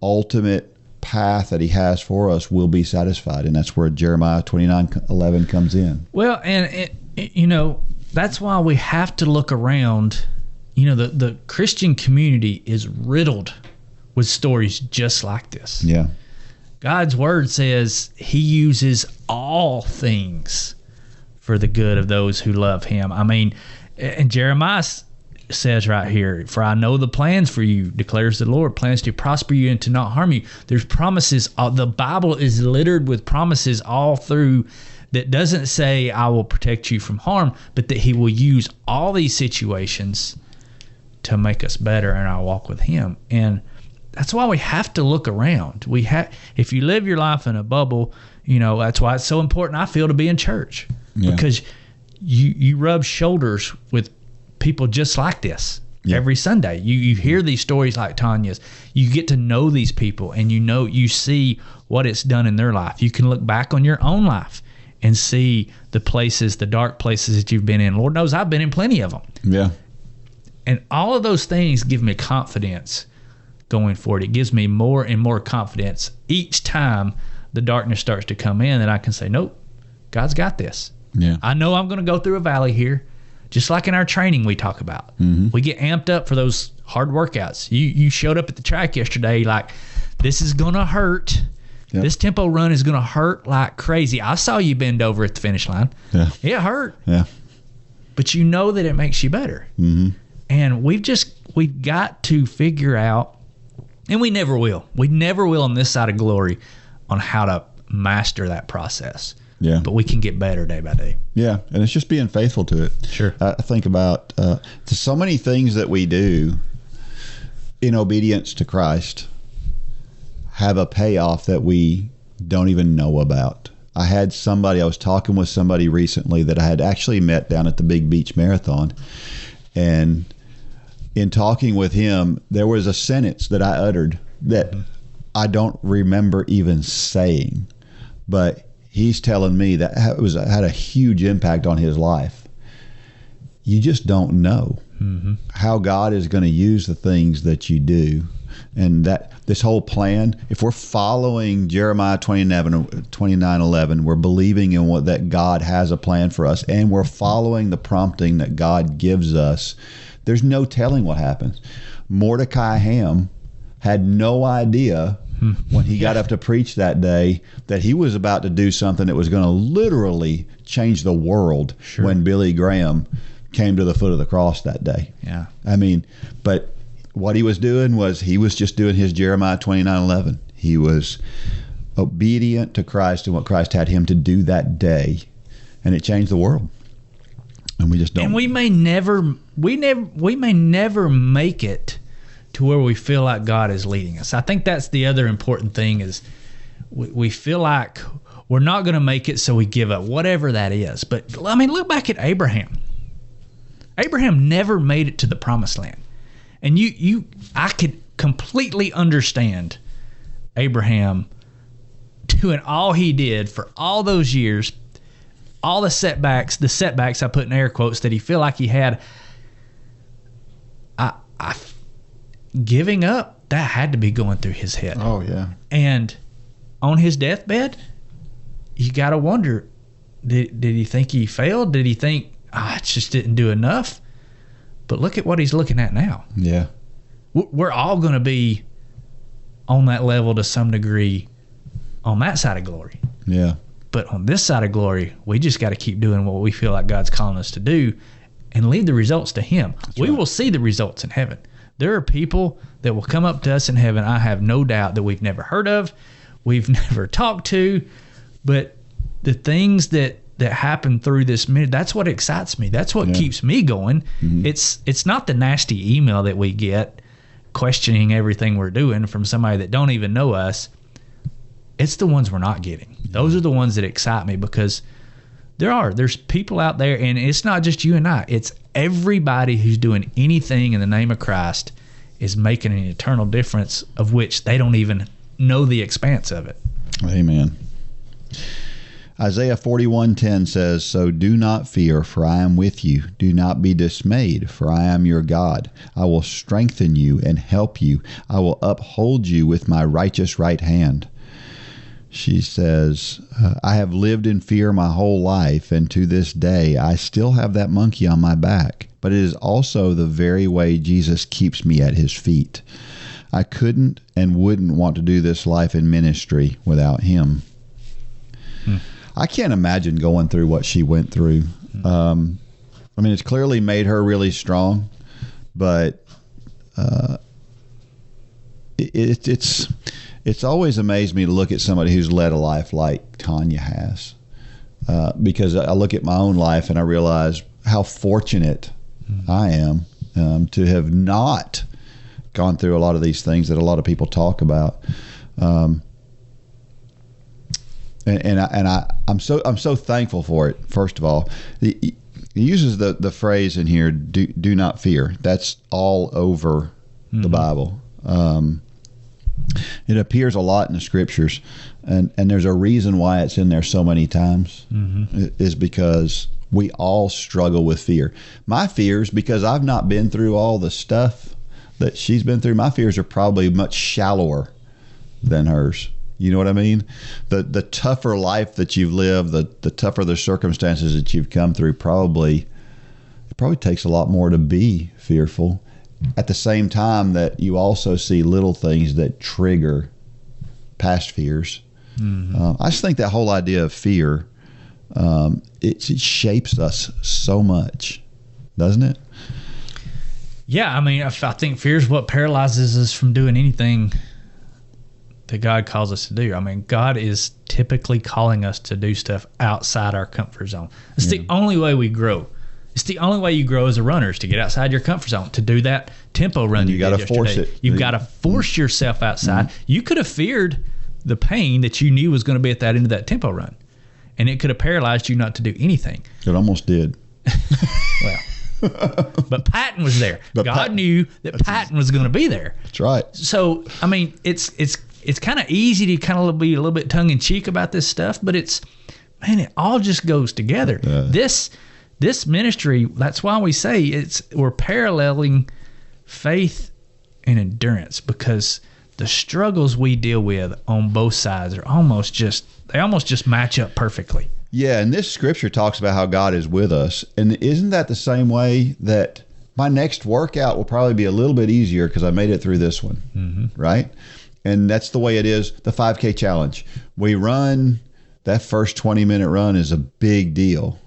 ultimate path that he has for us will be satisfied. And that's where Jeremiah 29:11 comes in. Well, and that's why we have to look around. The Christian community is riddled with stories just like this. Yeah. God's word says he uses all things for the good of those who love him. I mean, and Jeremiah says right here, for I know the plans for you, declares the Lord, plans to prosper you and to not harm you. There's promises. The Bible is littered with promises all through that doesn't say I will protect you from harm, but that he will use all these situations to make us better in our walk with him. And that's why we have to look around. If you live your life in a bubble, that's why it's so important, I feel, to be in church. Yeah. Because you rub shoulders with people just like this every Sunday. You hear these stories like Tanya's. You get to know these people, and you see what it's done in their life. You can look back on your own life and see the dark places that you've been in. Lord knows I've been in plenty of them. Yeah. And all of those things give me confidence going forward. It gives me more and more confidence each time the darkness starts to come in, that I can say, nope, God's got this. Yeah. I know I'm going to go through a valley here, just like in our training we talk about. Mm-hmm. We get amped up for those hard workouts. You showed up at the track yesterday like, this is going to hurt. Yep. This tempo run is going to hurt like crazy. I saw you bend over at the finish line. Yeah. It hurt. Yeah. But you know that it makes you better. Mm-hmm. And we've got to figure out, and we never will on this side of glory, on how to master that process. Yeah. But we can get better day by day. Yeah. And it's just being faithful to it. Sure. I think about so many things that we do in obedience to Christ have a payoff that we don't even know about. I was talking with somebody recently that I had actually met down at the Big Beach Marathon. And in talking with him, there was a sentence that I uttered that I don't remember even saying, but he's telling me that had a huge impact on his life. You just don't know how God is going to use the things that you do. And that this whole plan, if we're following Jeremiah 29:11, we're believing in that God has a plan for us, and we're following the prompting that God gives us, there's no telling what happens. Mordecai Ham had no idea when he got up to preach that day that he was about to do something that was going to literally change the world. Sure. When Billy Graham came to the foot of the cross that day. Yeah. I mean, but what he was doing was he was just doing his Jeremiah 29:11. He was obedient to Christ and what Christ had him to do that day, and it changed the world. And we just don't. And we may never make it to where we feel like God is leading us. I think that's the other important thing, is we feel like we're not going to make it, so we give up, whatever that is. But I mean, look back at Abraham. Abraham never made it to the promised land. And I could completely understand Abraham doing all he did for all those years, all the setbacks I put in air quotes that he feel like he had. Giving up, that had to be going through his head. Oh, yeah. And on his deathbed, you got to wonder, did he think he failed? Did he think, it just didn't do enough? But look at what he's looking at now. Yeah. We're all going to be on that level to some degree on that side of glory. Yeah. But on this side of glory, we just got to keep doing what we feel like God's calling us to do and leave the results to him. That's we right. will see the results in heaven. There are people that will come up to us in heaven, I have no doubt, that we've never heard of, we've never talked to, but the things that happen through this minute, that's what excites me. That's what keeps me going. Mm-hmm. It's not the nasty email that we get questioning everything we're doing from somebody that don't even know us. It's the ones we're not getting. Those are the ones that excite me, because there's people out there, and it's not just you and I. It's everybody who's doing anything in the name of Christ is making an eternal difference, of which they don't even know the expanse of it. Amen. Isaiah 41:10 says, "So do not fear, for I am with you. Do not be dismayed, for I am your God. I will strengthen you and help you. I will uphold you with my righteous right hand." She says, "I have lived in fear my whole life, and to this day I still have that monkey on my back. But it is also the very way Jesus keeps me at his feet. I couldn't and wouldn't want to do this life in ministry without him." I can't imagine going through what she went through. I mean, it's clearly made her really strong, but it's always amazed me to look at somebody who's led a life like Tanya has, because I look at my own life and I realize how fortunate I am to have not gone through a lot of these things that a lot of people talk about. I'm so thankful for it. First of all, he uses the phrase in here, do not fear. That's all over the Bible. It appears a lot in the scriptures, and there's a reason why it's in there so many times. Is because we all struggle with fear. My fears, because I've not been through all the stuff that she's been through, my fears are probably much shallower than hers. You know what I mean? The tougher life that you've lived, the tougher the circumstances that you've come through, it probably takes a lot more to be fearful. At the same time that you also see little things that trigger past fears. I just think that whole idea of fear, it shapes us so much, doesn't it? Yeah, I mean, I think fear is what paralyzes us from doing anything that God calls us to do. I mean, God is typically calling us to do stuff outside our comfort zone. It's the only way we grow. It's the only way you grow as a runner, is to get outside your comfort zone, to do that tempo run you got to force it. You've got to force yourself outside. You could have feared the pain that you knew was going to be at that end of that tempo run, and it could have paralyzed you not to do anything. It almost did. Well, but Patton was there. God knew that Patton was going to be there. That's right. So, I mean, it's kind of easy to kind of be a little bit tongue-in-cheek about this stuff, but it all just goes together. This ministry, that's why we say we're paralleling faith and endurance, because the struggles we deal with on both sides are almost just match up perfectly. Yeah, and this scripture talks about how God is with us. And isn't that the same way that my next workout will probably be a little bit easier because I made it through this one, right? And that's the way it is. The 5K challenge. We run, that first 20-minute run is a big deal.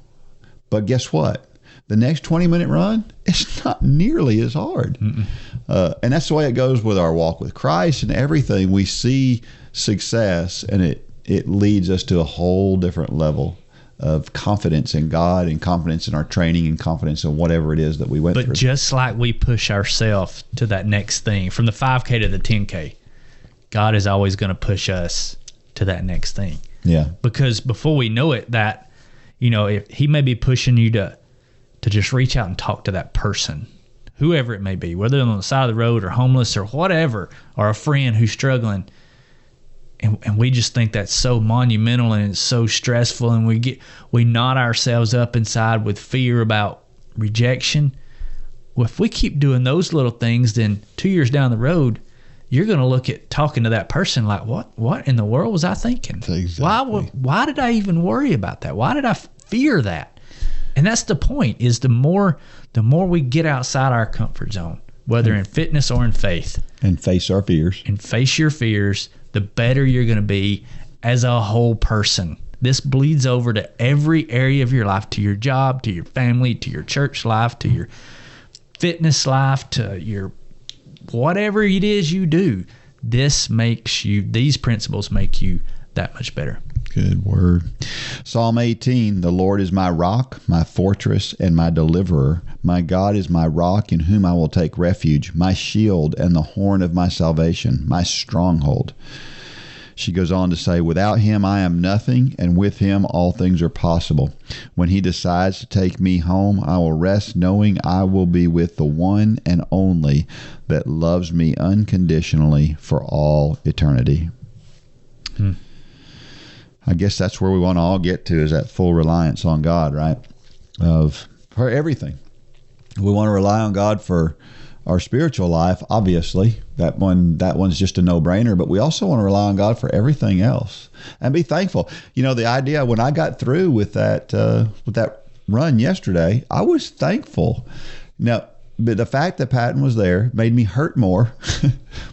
But guess what? The next 20-minute run, it's not nearly as hard. And that's the way it goes with our walk with Christ and everything. We see success, and it leads us to a whole different level of confidence in God and confidence in our training and confidence in whatever it is that we went through. But just like we push ourselves to that next thing, from the 5K to the 10K, God is always going to push us to that next thing. Yeah. Because before we know it, that, if he may be pushing you to just reach out and talk to that person, whoever it may be, whether they're on the side of the road or homeless or whatever, or a friend who's struggling. And we just think that's so monumental and it's so stressful, and we knot ourselves up inside with fear about rejection. Well, if we keep doing those little things, then 2 years down the road, you're going to look at talking to that person like, what in the world was I thinking? Exactly. Why did I even worry about that? Why did I fear that? And that's the point, is the more we get outside our comfort zone, whether in fitness or in faith, and face our fears, and face your fears, the better you're going to be as a whole person. This bleeds over to every area of your life, to your job, to your family, to your church life, to your fitness life, to your whatever it is you do. These principles make you that much better. Good word. Psalm 18, the Lord is my rock, my fortress, and my deliverer. My God is my rock, in whom I will take refuge, my shield and the horn of my salvation, my stronghold. She goes on to say, without him I am nothing, and with him all things are possible. When he decides to take me home, I will rest knowing I will be with the one and only that loves me unconditionally for all eternity. I guess that's where we want to all get to, is that full reliance on God, right? For everything. We want to rely on God for our spiritual life, obviously. That one's just a no-brainer, but we also want to rely on God for everything else and be thankful. You know, the idea, when I got through with that run yesterday, I was thankful. Now, but the fact that Patton was there made me hurt more,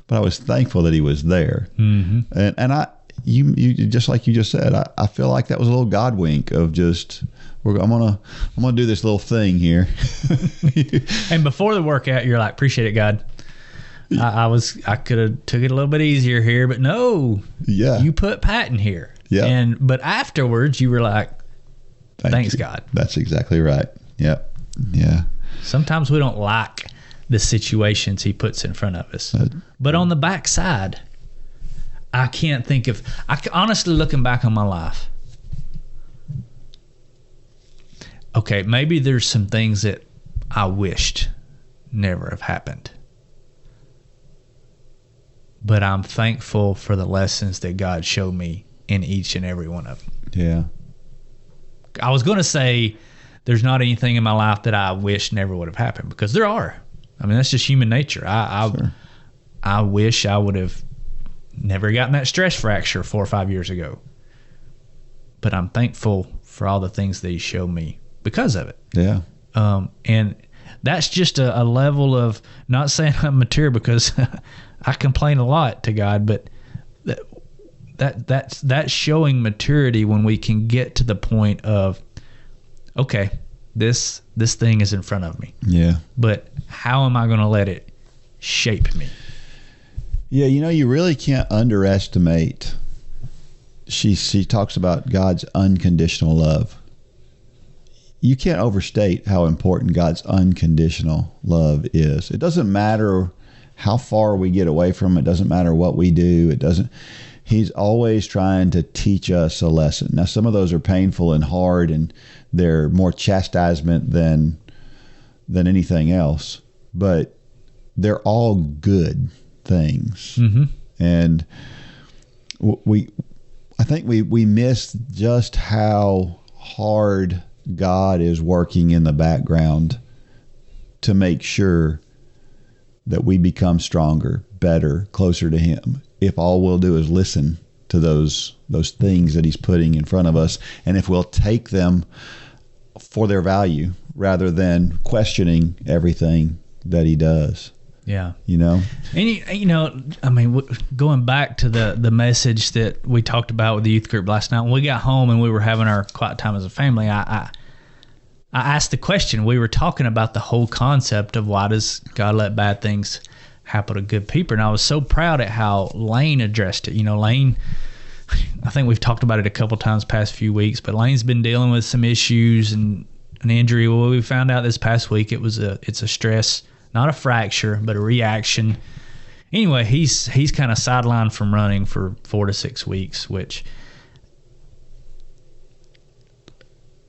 but I was thankful that he was there. Mm-hmm. And you just like you just said, I feel like that was a little God wink of just, I'm gonna do this little thing here. And before the workout, you're like, appreciate it, God. I could have took it a little bit easier here, but no. Yeah. You put Patton here. Yeah. But afterwards, you were like, thanks, God. That's exactly right. Yep. Yeah. Sometimes we don't like the situations he puts in front of us. But on the backside, I can't think of, honestly, looking back on my life, okay, maybe there's some things that I wished never have happened. But I'm thankful for the lessons that God showed me in each and every one of them. Yeah. I was going to say there's not anything in my life that I wish never would have happened, because there are. I mean, that's just human nature. I wish I would have never gotten that stress fracture 4 or 5 years ago. But I'm thankful for all the things that he showed me because of it. Yeah. And that's just a level of, not saying I'm mature, because I complain a lot to God, but that's showing maturity when we can get to the point of, okay, this thing is in front of me. Yeah. But how am I going to let it shape me? Yeah, you really can't underestimate. She talks about God's unconditional love. You can't overstate how important God's unconditional love is. It doesn't matter how far we get away from it. It doesn't matter what we do. He's always trying to teach us a lesson. Now, some of those are painful and hard, and they're more chastisement than anything else, but they're all good things. Mm-hmm. And I think we miss just how hard God is working in the background to make sure that we become stronger, better, closer to Him, if all we'll do is listen to those things that He's putting in front of us, and if we'll take them for their value rather than questioning everything that He does. Yeah. And I mean, going back to the message that we talked about with the youth group last night, when we got home and we were having our quiet time as a family, I asked the question. We were talking about the whole concept of, why does God let bad things happen to good people? And I was so proud at how Lane addressed it. Lane, I think we've talked about it a couple times past few weeks, but Lane's been dealing with some issues and an injury. Well, we found out this past week it's a stress, not a fracture, but a reaction. Anyway, he's kind of sidelined from running for 4 to 6 weeks, which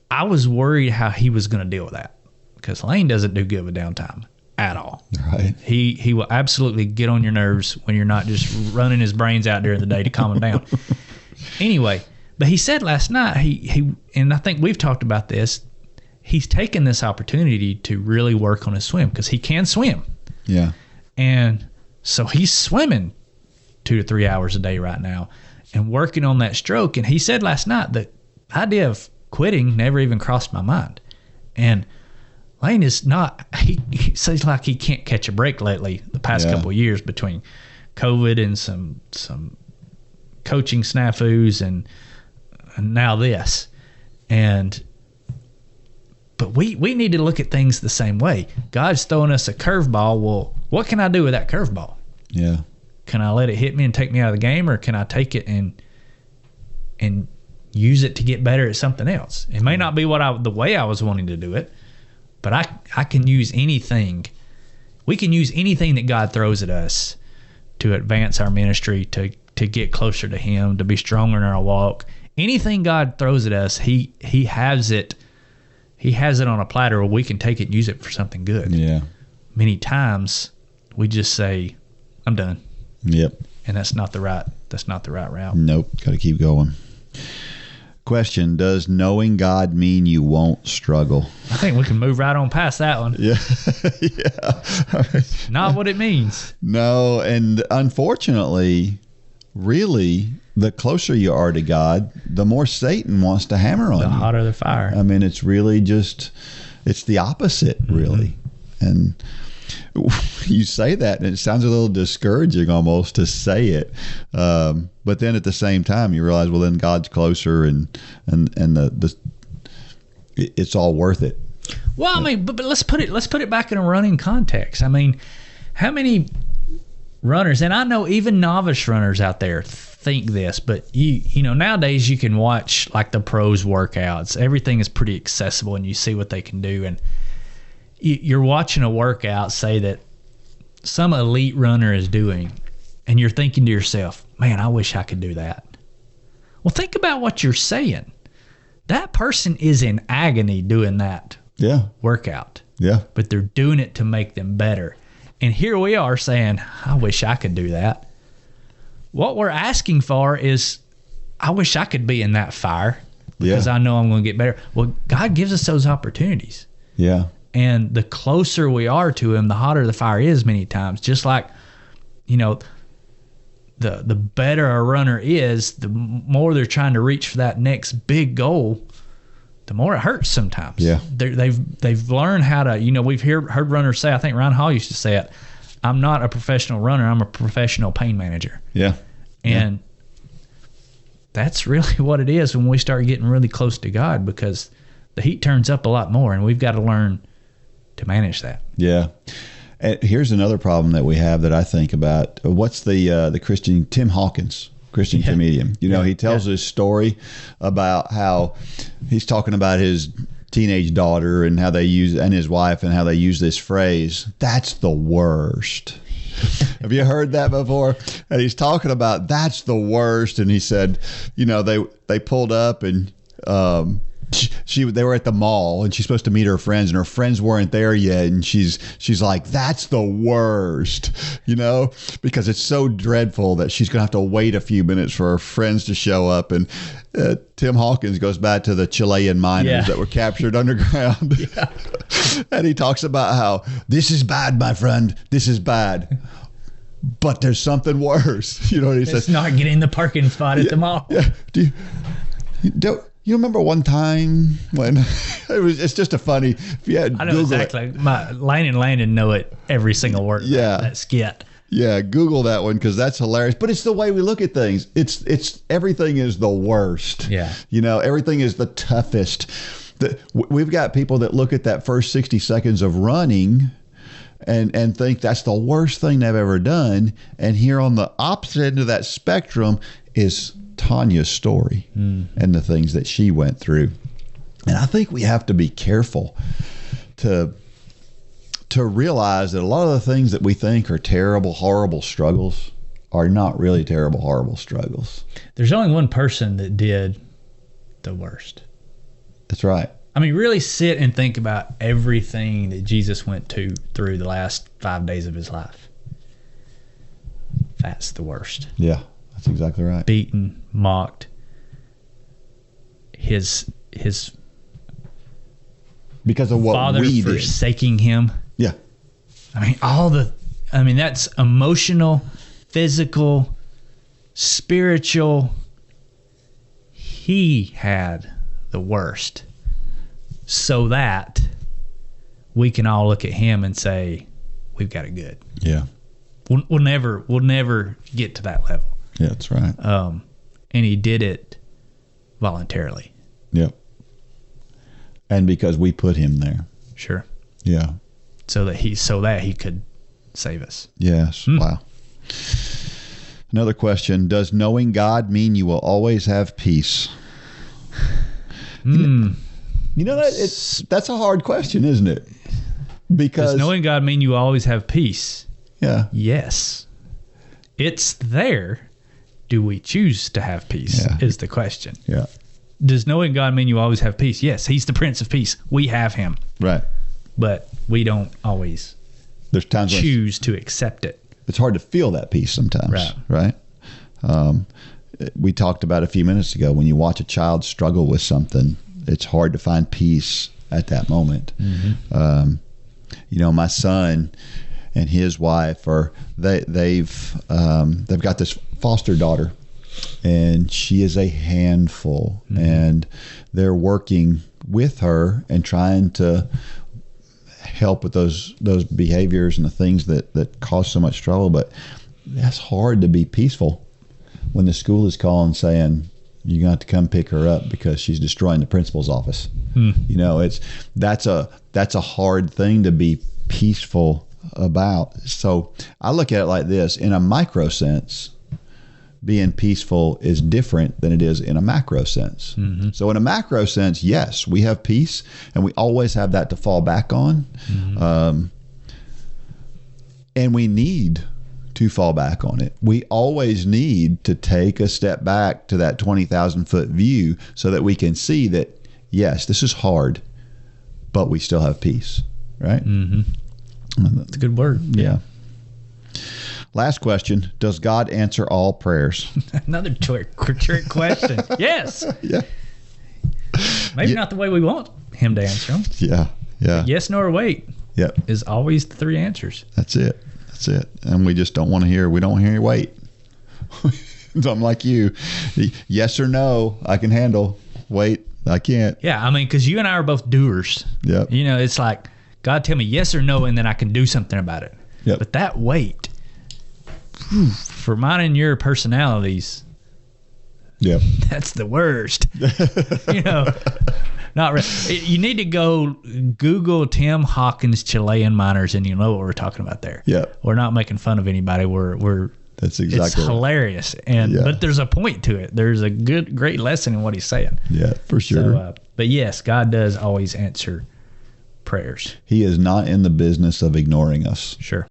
I was worried how he was going to deal with that, because Lane doesn't do good with downtime at all. Right. He will absolutely get on your nerves when you're not just running his brains out during the day to calm him down. Anyway, but he said last night, he and I think we've talked about this, he's taken this opportunity to really work on his swim, because he can swim. Yeah. And so he's swimming 2 to 3 hours a day right now and working on that stroke. And he said last night that the idea of quitting never even crossed my mind. And Lane is not, he says like he can't catch a break lately the past couple of years, between COVID and some coaching snafus and now this. But we need to look at things the same way. God's throwing us a curveball. Well, what can I do with that curveball? Yeah. Can I let it hit me and take me out of the game, or can I take it and use it to get better at something else? It may not be the way I was wanting to do it, but I can use anything. We can use anything that God throws at us to advance our ministry, to get closer to Him, to be stronger in our walk. Anything God throws at us, He has it. He has it on a platter where we can take it and use it for something good. Yeah. Many times we just say, I'm done. Yep. and that's not the right route. Nope. Got to keep going. Question: does knowing God mean you won't struggle? I think we can move right on past that one. Yeah. Yeah. Not what it means. No, and unfortunately, really, the closer you are to God, the more Satan wants to hammer on you. The hotter the fire. I mean, it's really just, it's the opposite, really. Mm-hmm. And you say that, and it sounds a little discouraging almost to say it. But then at the same time, you realize, well, then God's closer, and it's all worth it. Well, I mean, but let's put it back in a running context. I mean, how many runners, and I know even novice runners out there think this, but you know nowadays you can watch like the pros workouts. Everything is pretty accessible, and you see what they can do. And you're watching a workout, say that some elite runner is doing, and you're thinking to yourself, man, I wish I could do that. Well, think about what you're saying. That person is in agony doing that workout. Yeah. But they're doing it to make them better. And here we are saying, I wish I could do that. What we're asking for is, I wish I could be in that fire because I know I'm going to get better. Well, God gives us those opportunities. Yeah. And the closer we are to him, the hotter the fire is many times. Just like, you know, the better a runner is, the more they're trying to reach for that next big goal, the more it hurts sometimes. Yeah. They've learned how to, you know, we've heard runners say, I think Ron Hall used to say it, I'm not a professional runner, I'm a professional pain manager. Yeah. And that's really what it is when we start getting really close to God, because the heat turns up a lot more, and we've got to learn to manage that. Yeah. And here's another problem that we have that I think about. What's the Christian, Tim Hawkins, Christian comedian? You know, he tells this story about how he's talking about his teenage daughter and how they use, and his wife, and how they use this phrase, that's the worst. Have you heard that before? And he's talking about that's the worst. And he said, you know, they pulled up, and they were at the mall, and she's supposed to meet her friends, and her friends weren't there yet, and she's like, that's the worst, you know, because it's so dreadful that she's gonna have to wait a few minutes for her friends to show up. And Tim Hawkins goes back to the Chilean miners that were captured underground. And he talks about how this is bad, my friend, this is bad, but there's something worse. You know what he says? It's not getting the parking spot at the mall. Yeah. You remember one time when it's just a funny, if you had, I know Google exactly. Lane and Landon know it, every single word. Yeah. That skit. Yeah. Google that one, because that's hilarious. But it's the way we look at things. It's everything is the worst. Yeah. You know, everything is the toughest. We've got people that look at that first 60 seconds of running and think that's the worst thing they've ever done. And here on the opposite end of that spectrum is Tanya's story and the things that she went through. And I think we have to be careful to realize that a lot of the things that we think are terrible, horrible struggles are not really terrible, horrible struggles. There's only one person that did the worst. That's right. I mean, really sit and think about everything that Jesus went through the last 5 days of his life. That's the worst. Yeah. That's exactly right. Beaten, mocked, his because of what father we did, forsaking him. Yeah. I mean that's emotional, physical, spiritual. He had the worst, so that we can all look at him and say, we've got it good. Yeah. We'll never get to that level. Yeah, that's right. And he did it voluntarily. Yep. And because we put him there. Sure. Yeah. So that he could save us. Yes. Wow. Another question: does knowing God mean you will always have peace? You know that's a hard question, isn't it? Because does knowing God mean you always have peace? Yeah. Yes. It's there. Do we choose to have peace is the question. Yeah. Does knowing God mean you always have peace? Yes, he's the Prince of Peace. We have him. Right. But we don't always choose to accept it. it's hard to feel that peace sometimes, right? We talked about a few minutes ago, when you watch a child struggle with something, it's hard to find peace at that moment. My son and his wife they've got this foster daughter, and she is a handful, and they're working with her and trying to help with those behaviors and the things that cause so much trouble. But that's hard to be peaceful when the school is calling saying you're going to have to come pick her up because she's destroying the principal's office. That's a hard thing to be peaceful about. So I look at it like this: in a micro sense, being peaceful is different than it is in a macro sense. So in a macro sense, yes, we have peace, and we always have that to fall back on. And we need to fall back on it. We always need to take a step back to that 20,000 foot view so that we can see that, yes, this is hard, but we still have peace, right? That's a good word. Yeah. Last question: does God answer all prayers? Another trick question. Yes. Yeah. Maybe not the way we want him to answer them. Yeah. But yes, no, or wait. Yep. Is always the three answers. That's it. And we just don't want to hear. We don't want to hear wait. So I'm like you. Yes or no, I can handle. Wait, I can't. Yeah, I mean, because you and I are both doers. Yep. It's like, God, tell me yes or no, and then I can do something about it. Yep. But that wait, for mine and your personalities, yep, that's the worst. Not really. You need to go Google Tim Hawkins Chilean miners, and you'll know what we're talking about there. Yeah, we're not making fun of anybody. We're that's exactly it's hilarious, but there's a point to it. There's a great lesson in what he's saying. Yeah, for sure. So, but yes, God does always answer prayers. He is not in the business of ignoring us. Sure.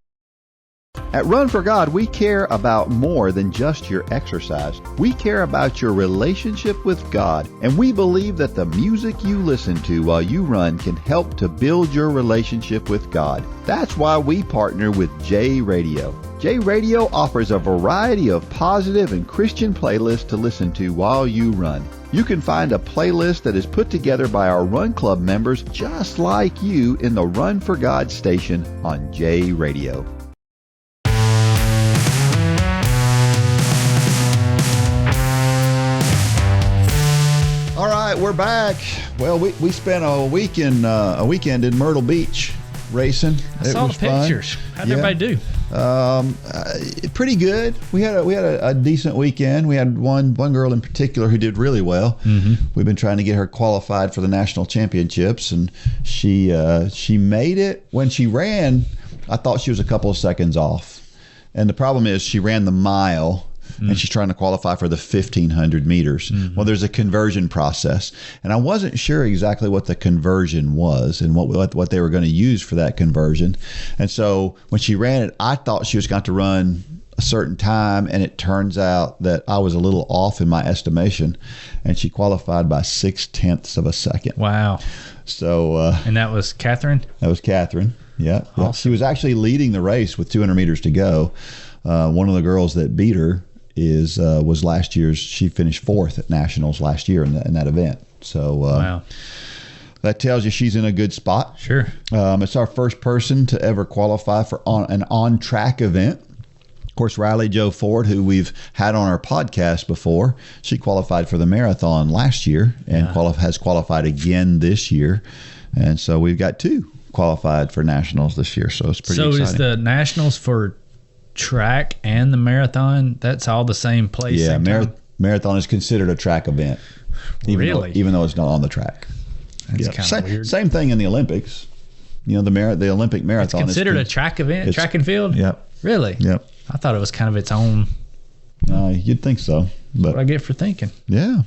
At Run for God, we care about more than just your exercise. We care about your relationship with God, and we believe that the music you listen to while you run can help to build your relationship with God. That's why we partner with J Radio. J Radio offers a variety of positive and Christian playlists to listen to while you run. You can find a playlist that is put together by our Run Club members just like you in the Run for God station on J Radio. All right, we're back. Well, we spent a weekend in Myrtle Beach racing. I saw the pictures. How'd everybody do? Pretty good. We had a decent weekend. We had one girl in particular who did really well. We've been trying to get her qualified for the national championships, and she made it. When she ran, I thought she was a couple of seconds off. And the problem is she ran the mile, and she's trying to qualify for the 1,500 meters. Well, there's a conversion process, and I wasn't sure exactly what the conversion was and what they were going to use for that conversion. And so when she ran it, I thought she was going to run a certain time, and it turns out that I was a little off in my estimation, and she qualified by 0.6 of a second. Wow. So and that was Catherine? That was Catherine. Yeah. Awesome. She was actually leading the race with 200 meters to go. One of the girls that beat her was last year's. She finished 4th at nationals last year in that event. So wow. That tells you she's in a good spot. Sure. It's our first person to ever qualify for an on-track event. Of course, Riley Jo Ford, who we've had on our podcast before, she qualified for the marathon last year and has qualified again this year. And so we've got 2 qualified for nationals this year. So it's pretty exciting. So is the nationals for track and the marathon, that's all the same place? Yeah, marathon is considered a track event, even though it's not on the track. That's kind of weird. Same thing in the Olympics. The Olympic marathon is considered a track event, track and field. Yep. Really? Yep. I thought it was kind of its own. You'd think so, but what I get for thinking. Yeah.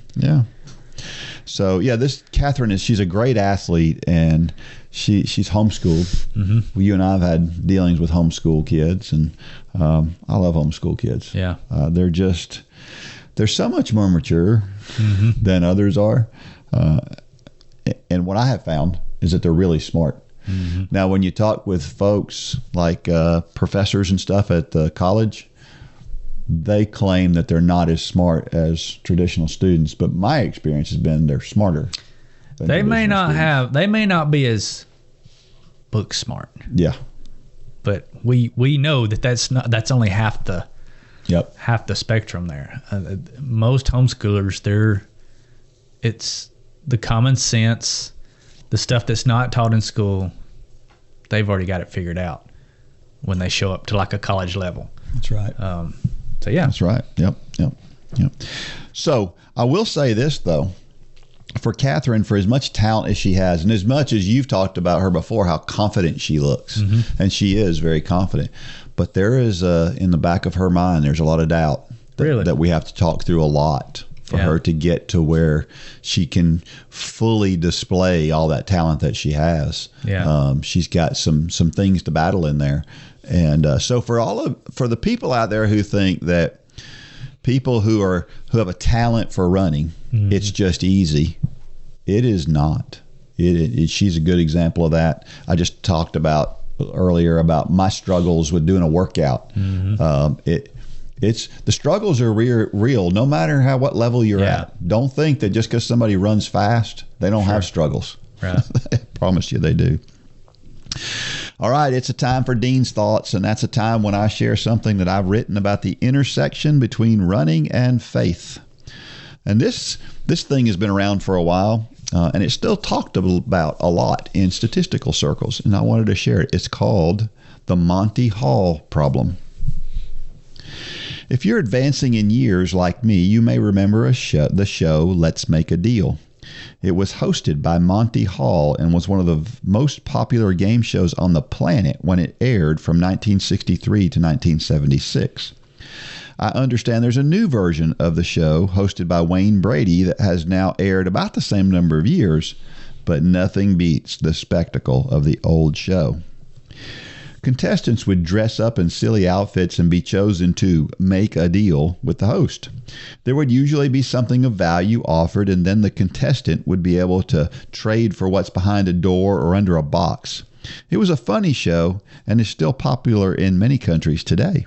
So this Catherine she's a great athlete, and she's homeschooled. You and I have had dealings with homeschool kids, and I love homeschool kids. Yeah. They're so much more mature than others are. And what I have found is that they're really smart. Now, when you talk with folks like professors and stuff at the college, they claim that they're not as smart as traditional students. But my experience has been they're smarter. They may not be as book smart. Yeah. But we know that's only half the spectrum there. Most homeschoolers, it's the common sense, the stuff that's not taught in school. They've already got it figured out when they show up to like a college level. That's right. So yeah, that's right. Yep. So I will say this though. For Catherine, for as much talent as she has, and as much as you've talked about her before, how confident she looks, and she is very confident, but there is in the back of her mind, there's a lot of doubt that we have to talk through a lot for her to get to where she can fully display all that talent that she has. She's got some things to battle in there, and so for the people out there who think that people who have a talent for running, it's just easy. It is not. She's a good example of that. I just talked about earlier about my struggles with doing a workout. It's the struggles are real, no matter what level you're at. Don't think that just because somebody runs fast, they don't have struggles. Right. I promise you they do. All right, it's a time for Dean's Thoughts, and that's a time when I share something that I've written about the intersection between running and faith. And this thing has been around for a while, and it's still talked about a lot in statistical circles, and I wanted to share it. It's called the Monty Hall problem. If you're advancing in years like me, you may remember the show Let's Make a Deal. It was hosted by Monty Hall and was one of the most popular game shows on the planet when it aired from 1963 to 1976. I understand there's a new version of the show hosted by Wayne Brady that has now aired about the same number of years, but nothing beats the spectacle of the old show. Contestants would dress up in silly outfits and be chosen to make a deal with the host. There would usually be something of value offered, and then the contestant would be able to trade for what's behind a door or under a box. It was a funny show and is still popular in many countries today.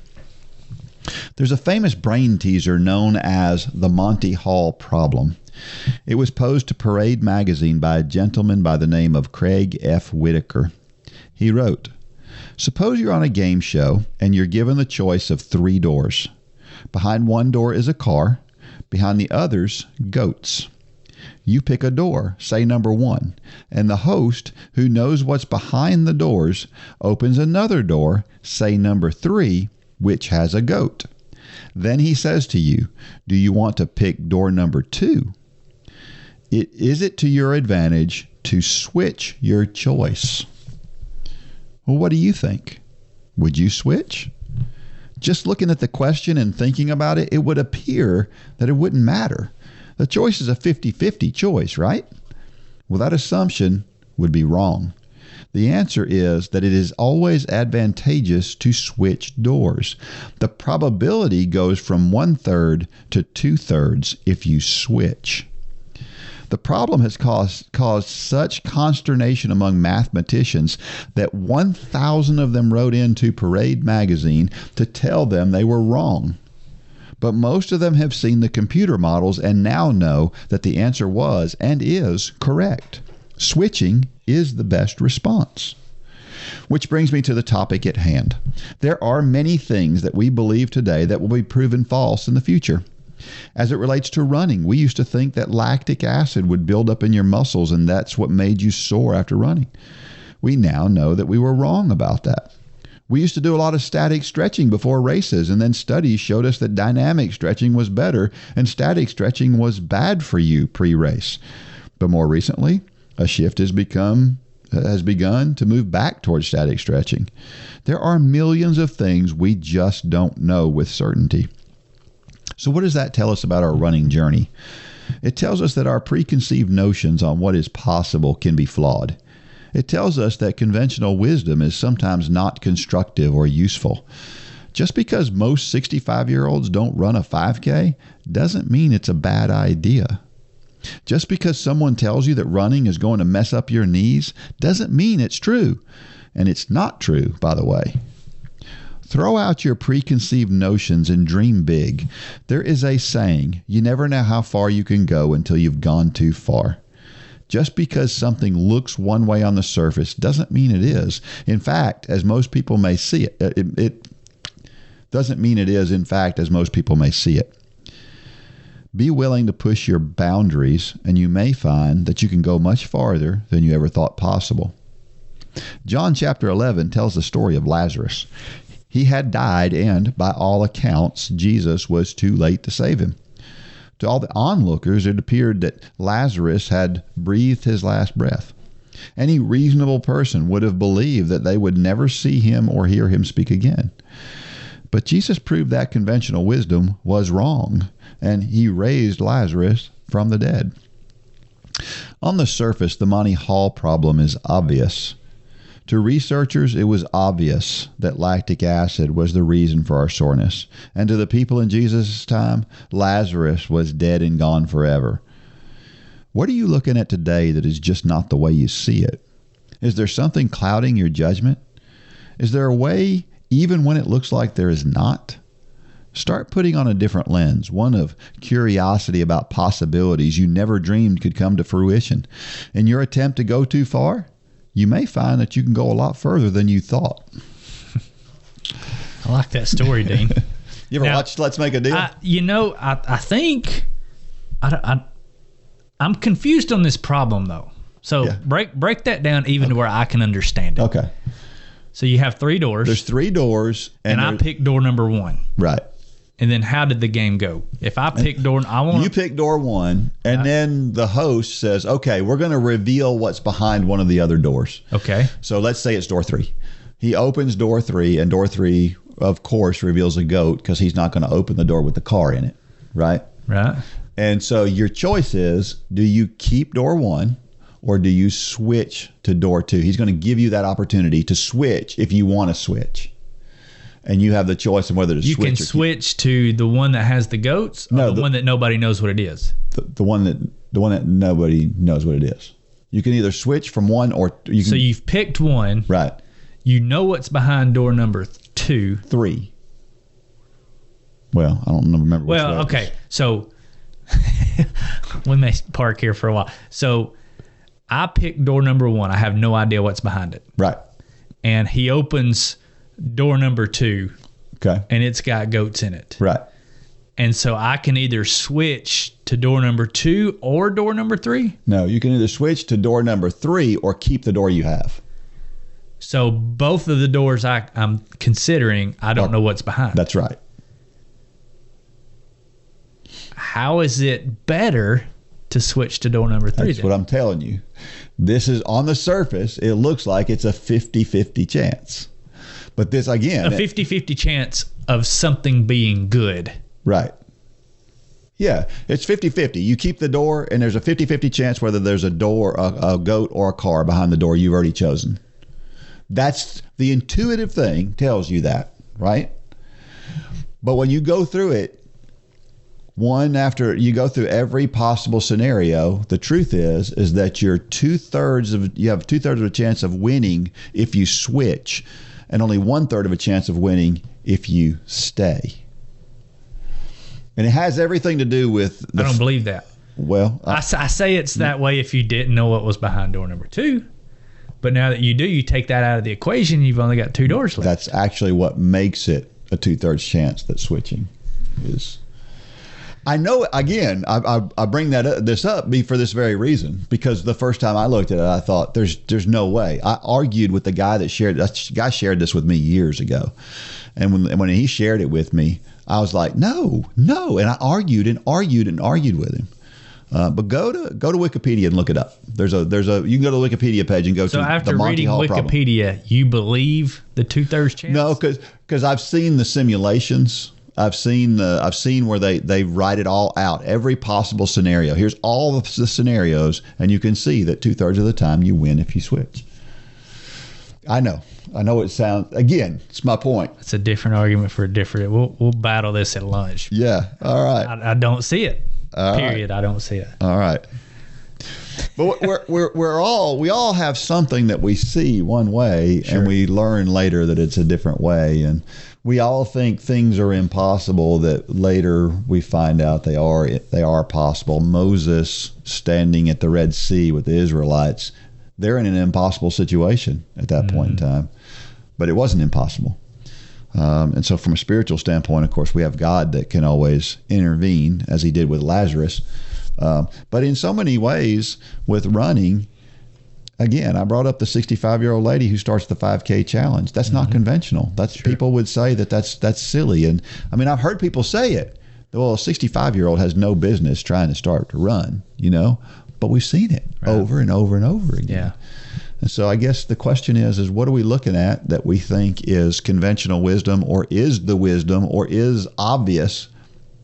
There's a famous brain teaser known as the Monty Hall problem. It was posed to Parade magazine by a gentleman by the name of Craig F. Whitaker. He wrote, "Suppose you're on a game show and you're given the choice of 3 doors. Behind one door is a car, behind the others, goats. You pick a door, say number 1, and the host, who knows what's behind the doors, opens another door, say number 3, which has a goat. Then he says to you, do you want to pick door number 2? Is it to your advantage to switch your choice?" Well, what do you think? Would you switch? Just looking at the question and thinking about it, it would appear that it wouldn't matter. The choice is a 50-50 choice, right? Well, that assumption would be wrong. The answer is that it is always advantageous to switch doors. The probability goes from 1/3 to 2/3 if you switch. The problem has caused such consternation among mathematicians that 1,000 of them wrote into Parade magazine to tell them they were wrong. But most of them have seen the computer models and now know that the answer was and is correct. Switching is the best response. Which brings me to the topic at hand. There are many things that we believe today that will be proven false in the future. As it relates to running, we used to think that lactic acid would build up in your muscles and that's what made you sore after running. We now know that we were wrong about that. We used to do a lot of static stretching before races, and then studies showed us that dynamic stretching was better and static stretching was bad for you pre-race. But more recently, a shift has begun to move back towards static stretching. There are millions of things we just don't know with certainty. So what does that tell us about our running journey? It tells us that our preconceived notions on what is possible can be flawed. It tells us that conventional wisdom is sometimes not constructive or useful. Just because most 65-year-olds don't run a 5K doesn't mean it's a bad idea. Just because someone tells you that running is going to mess up your knees doesn't mean it's true. And it's not true, by the way. Throw out your preconceived notions and dream big. There is a saying, you never know how far you can go until you've gone too far. Just because something looks one way on the surface doesn't mean it is. In fact, as most people may see it, it doesn't mean it is, in fact, as most people may see it. Be willing to push your boundaries, and you may find that you can go much farther than you ever thought possible. John chapter 11 tells the story of Lazarus. He had died, and by all accounts, Jesus was too late to save him. To all the onlookers, it appeared that Lazarus had breathed his last breath. Any reasonable person would have believed that they would never see him or hear him speak again. But Jesus proved that conventional wisdom was wrong, and he raised Lazarus from the dead. On the surface, the Monty Hall problem is obvious. To researchers, it was obvious that lactic acid was the reason for our soreness. And to the people in Jesus' time, Lazarus was dead and gone forever. What are you looking at today that is just not the way you see it? Is there something clouding your judgment? Is there a way, even when it looks like there is not? Start putting on a different lens, one of curiosity about possibilities you never dreamed could come to fruition. In your attempt to go too far, you may find that you can go a lot further than you thought. I like that story, Dean. You ever watched Let's Make a Deal? I think I'm confused on this problem, though. So break that down even to where I can understand it. Okay. So you have 3 doors. There's 3 doors. And I pick door number 1. Right. And then how did the game go? If I pick you pick door 1, and then the host says, okay, we're going to reveal what's behind one of the other doors. Okay. So let's say it's door 3. He opens door 3, and door 3, of course, reveals a goat because he's not going to open the door with the car in it. Right? Right. And so your choice is, do you keep door 1 or do you switch to door 2? He's going to give you that opportunity to switch if you want to switch. And you have the choice of whether to switch. You can switch to the one that has the goats, or the one that nobody knows what it is. The one that nobody knows what it is. You can either switch from one or you can. So you've picked one, right? You know what's behind door number 2, 3. Well, I don't remember. Well, okay, so we may park here for a while. So I picked door number 1. I have no idea what's behind it. Right. And he opens door number 2. Okay. And it's got goats in it. Right. And so I can either switch to door number 2 or door number 3? No, you can either switch to door number 3 or keep the door you have. So both of the doors I'm considering, I don't know what's behind. That's right. How is it better to switch to door number 3? That's what I'm telling you. This is on the surface, it looks like it's a 50-50 chance. But this, again... A 50-50 chance of something being good. Right. Yeah, it's 50-50. You keep the door, and there's a 50-50 chance whether there's a door, a goat, or a car behind the door you've already chosen. That's the intuitive thing tells you that, right? But when you go through it, one after you go through every possible scenario, the truth is that you have 2/3 of a chance of winning if you switch, and only 1/3 of a chance of winning if you stay. And it has everything to do with... I don't believe that. Well... I say it's that way if you didn't know what was behind door number 2. But now that you do, you take that out of the equation, you've only got 2 doors left. That's actually what makes it a 2/3 chance that switching is... I know, again, I bring this up for this very reason, because the first time I looked at it, I thought, there's no way. I argued with the guy that shared this with me years ago. And when he shared it with me, I was like, no. And I argued with him. But go to Wikipedia and look it up. You can go to the Wikipedia page and go to the Monty Hall problem. So after reading Wikipedia, you believe the 2/3 chance? No, because I've seen the simulations. I've seen where they write it all out, every possible scenario. Here's all of the scenarios, and you can see that 2/3 of the time you win if you switch. I know it sounds, again, it's my point. It's a different argument for a different. We'll battle this at lunch. Yeah, all right. I don't see it. Period. Right. I don't see it. All right. But we all have something that we see one way, and we learn later that it's a different way, and we all think things are impossible that later we find out they are possible. Moses standing at the Red Sea with the Israelites, they're in an impossible situation at that point in time, but it wasn't impossible. And so from a spiritual standpoint, of course, we have God that can always intervene, as he did with Lazarus. But in so many ways with running, again, I brought up the 65-year-old lady who starts the 5K challenge. That's not conventional. People would say that's silly. And I mean, I've heard people say it. Well, a 65-year-old has no business trying to start to run, but we've seen it over and over and over again. Yeah. And so I guess the question is what are we looking at that we think is conventional wisdom, or is the wisdom, or is obvious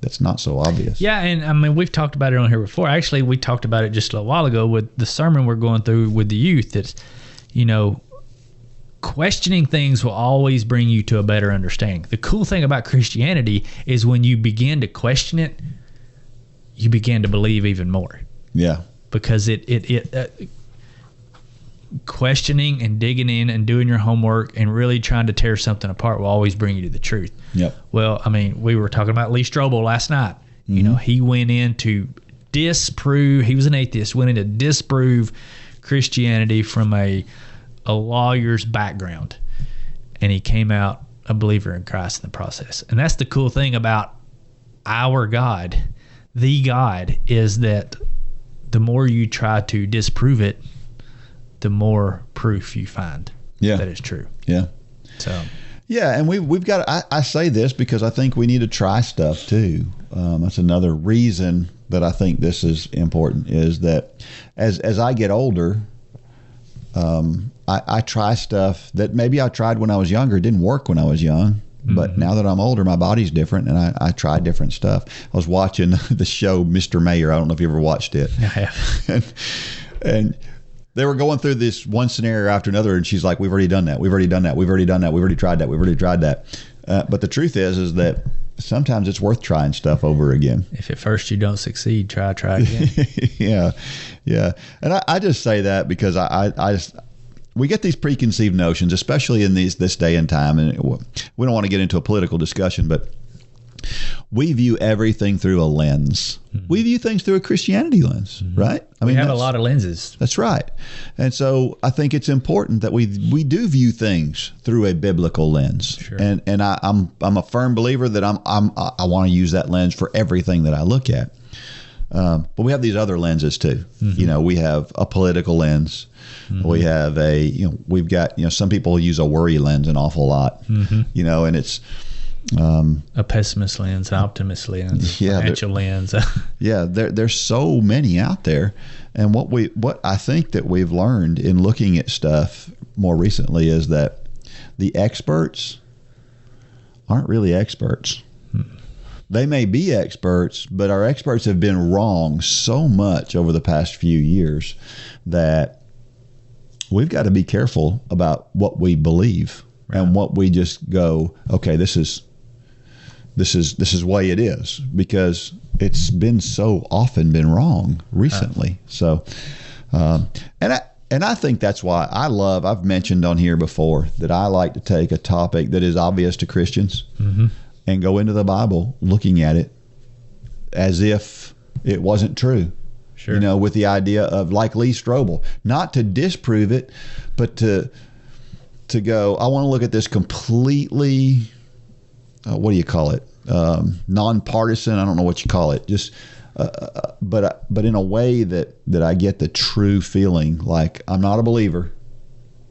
that's not so obvious? Yeah, and I mean, we've talked about it on here before. Actually, we talked about it just a little while ago with the sermon we're going through with the youth. That, questioning things will always bring you to a better understanding. The cool thing about Christianity is when you begin to question it, you begin to believe even more. Yeah. Because questioning and digging in and doing your homework and really trying to tear something apart will always bring you to the truth. Yep. Well, I mean, we were talking about Lee Strobel last night. He went in to disprove, he was an atheist, went in to disprove Christianity from a lawyer's background. And he came out a believer in Christ in the process. And that's the cool thing about our God, the God, is that the more you try to disprove it, the more proof you find that it's true. Yeah. So. Yeah, and we've got. I say this because I think we need to try stuff too. That's another reason that I think this is important. Is that as I get older, I try stuff that maybe I tried when I was younger. It didn't work when I was young. But now that I'm older, my body's different, and I try different stuff. I was watching the show Mr. Mayor. I don't know if you ever watched it. I have. And they were going through this one scenario after another, and she's like, "We've already done that. We've already done that. We've already done that. We've already tried that. We've already tried that." But the truth is that sometimes it's worth trying stuff over again. If at first you don't succeed, try again. Yeah. And I just say that because we get these preconceived notions, especially in this day and time, and we don't want to get into a political discussion, but we view everything through a lens. We view things through a Christianity lens, right? We have a lot of lenses. That's right. And so I think it's important that we do view things through a biblical lens. Sure. And I'm a firm believer that I want to use that lens for everything that I look at. But we have these other lenses too. We have a political lens. We have we've got, some people use a worry lens an awful lot, and it's, a pessimist lens, an optimist lens, financial lens. There's so many out there. And what I think that we've learned in looking at stuff more recently is that the experts aren't really experts. They may be experts, but our experts have been wrong so much over the past few years that we've got to be careful about what we believe and what we just go, okay, this is the way it is, because it's been so often been wrong recently. So, and I think that's why I've mentioned on here before that I like to take a topic that is obvious to Christians and go into the Bible looking at it as if it wasn't true. Sure. With the idea of, like Lee Strobel, not to disprove it, but to go, I want to look at this completely, what do you call it? Nonpartisan. I don't know what you call it. Just, but in a way that I get the true feeling like I'm not a believer.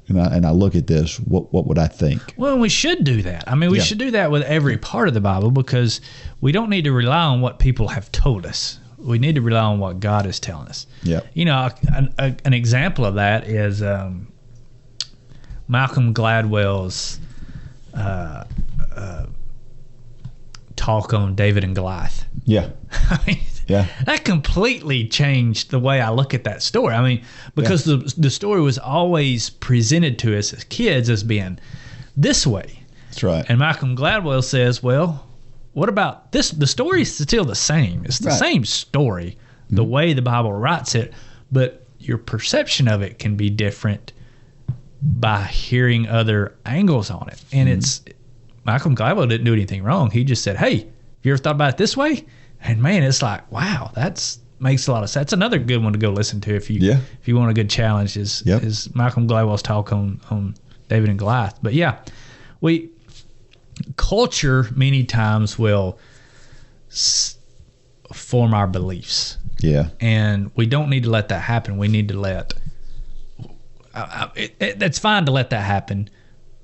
And I look at this, what would I think? Well, we should do that. I mean, we should do that with every part of the Bible, because we don't need to rely on what people have told us. We need to rely on what God is telling us. Yeah. An example of that is Malcolm Gladwell's talk on David and Goliath. Yeah. I mean, that completely changed the way I look at that story. I mean, because the story was always presented to us as kids as being this way. That's right. And Malcolm Gladwell says, well, what about this? The story is still the same. It's the same story, the way the Bible writes it, but your perception of it can be different by hearing other angles on it. And it's Malcolm Gladwell didn't do anything wrong. He just said, hey, have you ever thought about it this way? And man, it's like, wow, that's makes a lot of sense. That's another good one to go listen to if you want a good challenge is Malcolm Gladwell's talk on David and Goliath. But yeah, culture many times will form our beliefs. Yeah. And we don't need to let that happen. We need to let it's fine to let that happen,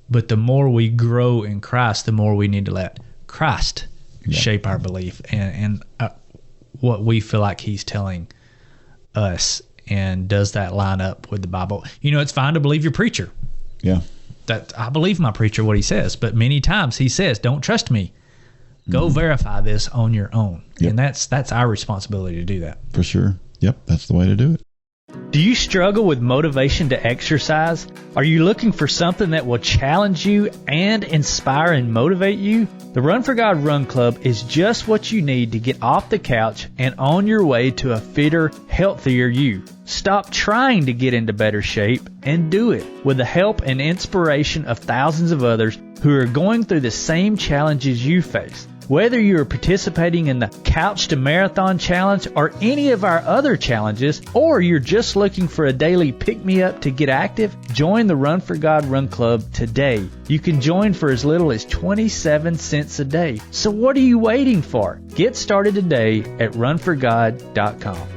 but the more we grow in Christ, the more we need to let Christ shape our belief and what we feel like he's telling us. And does that line up with the Bible? You know, it's fine to believe your preacher. Yeah. That I believe my preacher, what he says, but many times he says, don't trust me. Go verify this on your own. Yep. And that's our responsibility to do that. For sure. Yep. That's the way to do it. Do you struggle with motivation to exercise? Are you looking for something that will challenge you and inspire and motivate you? The Run for God Run Club is just what you need to get off the couch and on your way to a fitter, healthier you. Stop trying to get into better shape and do it with the help and inspiration of thousands of others who are going through the same challenges you face. Whether you are participating in the Couch to Marathon Challenge or any of our other challenges, or you're just looking for a daily pick-me-up to get active, join the Run for God Run Club today. You can join for as little as 27 cents a day. So what are you waiting for? Get started today at runforgod.com.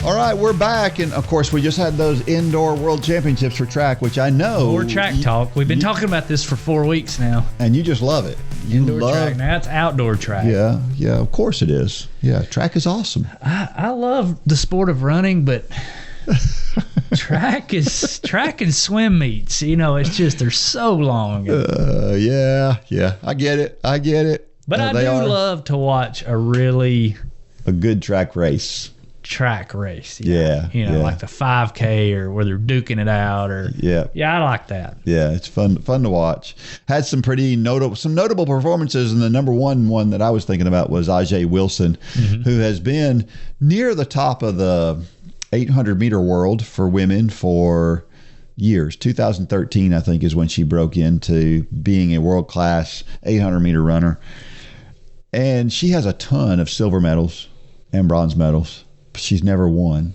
All right, we're back, and of course, we just had those indoor world championships for track, which I know. More track talk. We've been talking about this for 4 weeks now. And you just love it. Indoor track. Now it's outdoor track. Yeah, of course it is. Yeah, track is awesome. I love the sport of running, but track and swim meets. You know, it's just they're so long. Yeah, I get it. But I do love to watch a good track race. Yeah. You know, like the 5K or where they're duking it out or I like that. Yeah, it's fun to watch. Had some pretty notable performances, and the number one that I was thinking about was Ajay Wilson, who has been near the top of the 800 meter world for women for years. 2013, I think, is when she broke into being a world-class 800 meter runner. And she has a ton of silver medals and bronze medals. She's never won.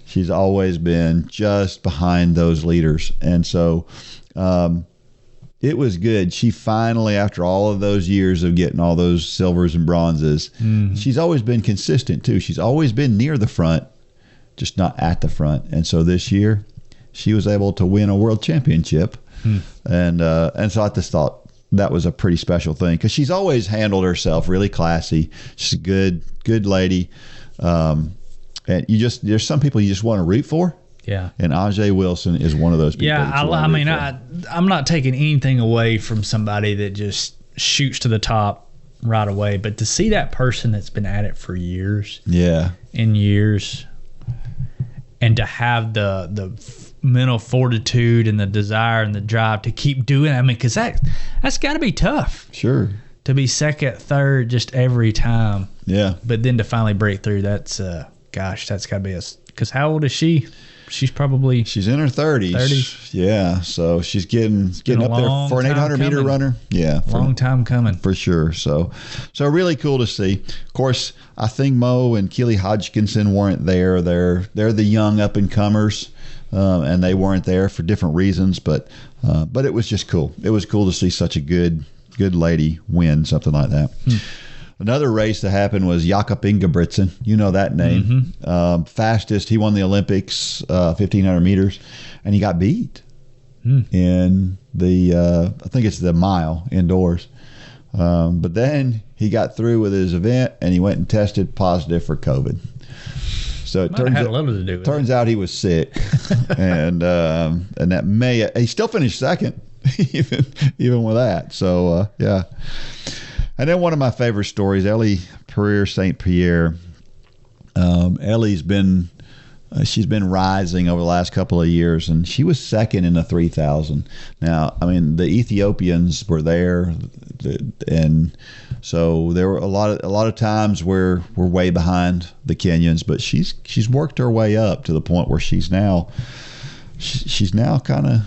She's always been just behind those leaders. And so it was good. She finally, after all of those years of getting all those silvers and bronzes, she's always been consistent too. She's always been near the front, just not at the front. And so this year she was able to win a world championship. And so I just thought that was a pretty special thing, because she's always handled herself really classy. She's a good lady. And there's some people you just want to root for. Yeah. And Ajay Wilson is one of those people. Yeah, I'm not taking anything away from somebody that just shoots to the top right away, but to see that person that's been at it for years. Yeah. And years, and to have the mental fortitude and the desire and the drive to keep doing it. I mean, because that's got to be tough. Sure. To be second, third, just every time. Yeah. But then to finally break through, that's that's got to be because how old is she? She's in her 30s. 30s. Yeah. So she's getting up there for an 800 meter runner. Yeah. Long time coming. For sure. So really cool to see. Of course, I think Mo and Keely Hodgkinson weren't there. They're the young up and comers. And they weren't there for different reasons, but it was just cool. It was cool to see such a good lady win something like that. Another race that happened was Jakob Ingebrigtsen. You know that name. Fastest. He won the Olympics, 1,500 meters, and he got beat in the, I think it's the mile indoors. But then he got through with his event, and he went and tested positive for COVID. So it turns out he was sick, and that he still finished second, even with that. So yeah. And then one of my favorite stories, Ellie Perrier St. Pierre. Ellie's been She's been rising over the last couple of years, and she was second in the 3,000. Now, I mean, the Ethiopians were there, and so there were a lot of times where we're way behind the Kenyans, but she's worked her way up to the point where she's now kind of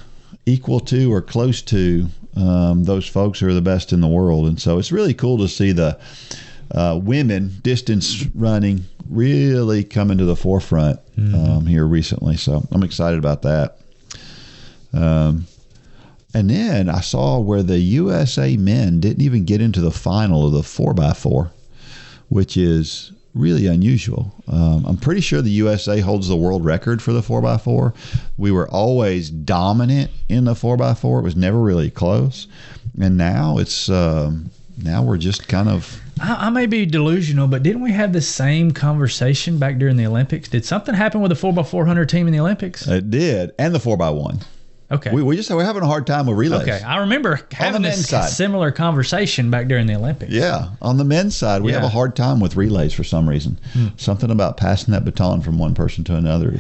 equal to or close to those folks who are the best in the world. And so it's really cool to see the women distance running really coming to the forefront here recently. So I'm excited about that. And then I saw where the USA men didn't even get into the final of the 4x4, which is really unusual. I'm pretty sure the USA holds the world record for the 4x4. We were always dominant in the 4x4. It was never really close. And now it's now we're just kind of... I may be delusional, but didn't we have the same conversation back during the Olympics? Did something happen with the 4x400 team in the Olympics? It did, and the 4x1. Okay. We're having a hard time with relays. Okay, I remember having this similar conversation back during the Olympics. Yeah, on the men's side, we have a hard time with relays for some reason. Something about passing that baton from one person to another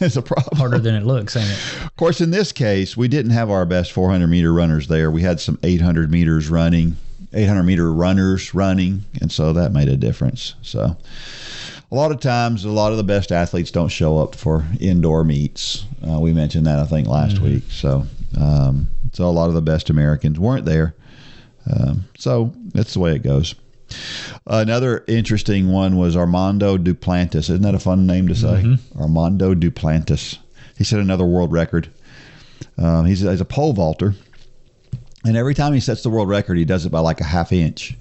is a problem. Harder than it looks, ain't it? Of course, in this case, we didn't have our best 400-meter runners there. We had some 800-meter runners running, and so that made a difference. So a lot of times, a lot of the best athletes don't show up for indoor meets. We mentioned that, I think, last week. So a lot of the best Americans weren't there. So that's the way it goes. Another interesting one was Armando Duplantis. Isn't that a fun name to say? Armando Duplantis. He set another world record. He's a pole vaulter. And every time he sets the world record, he does it by like a half inch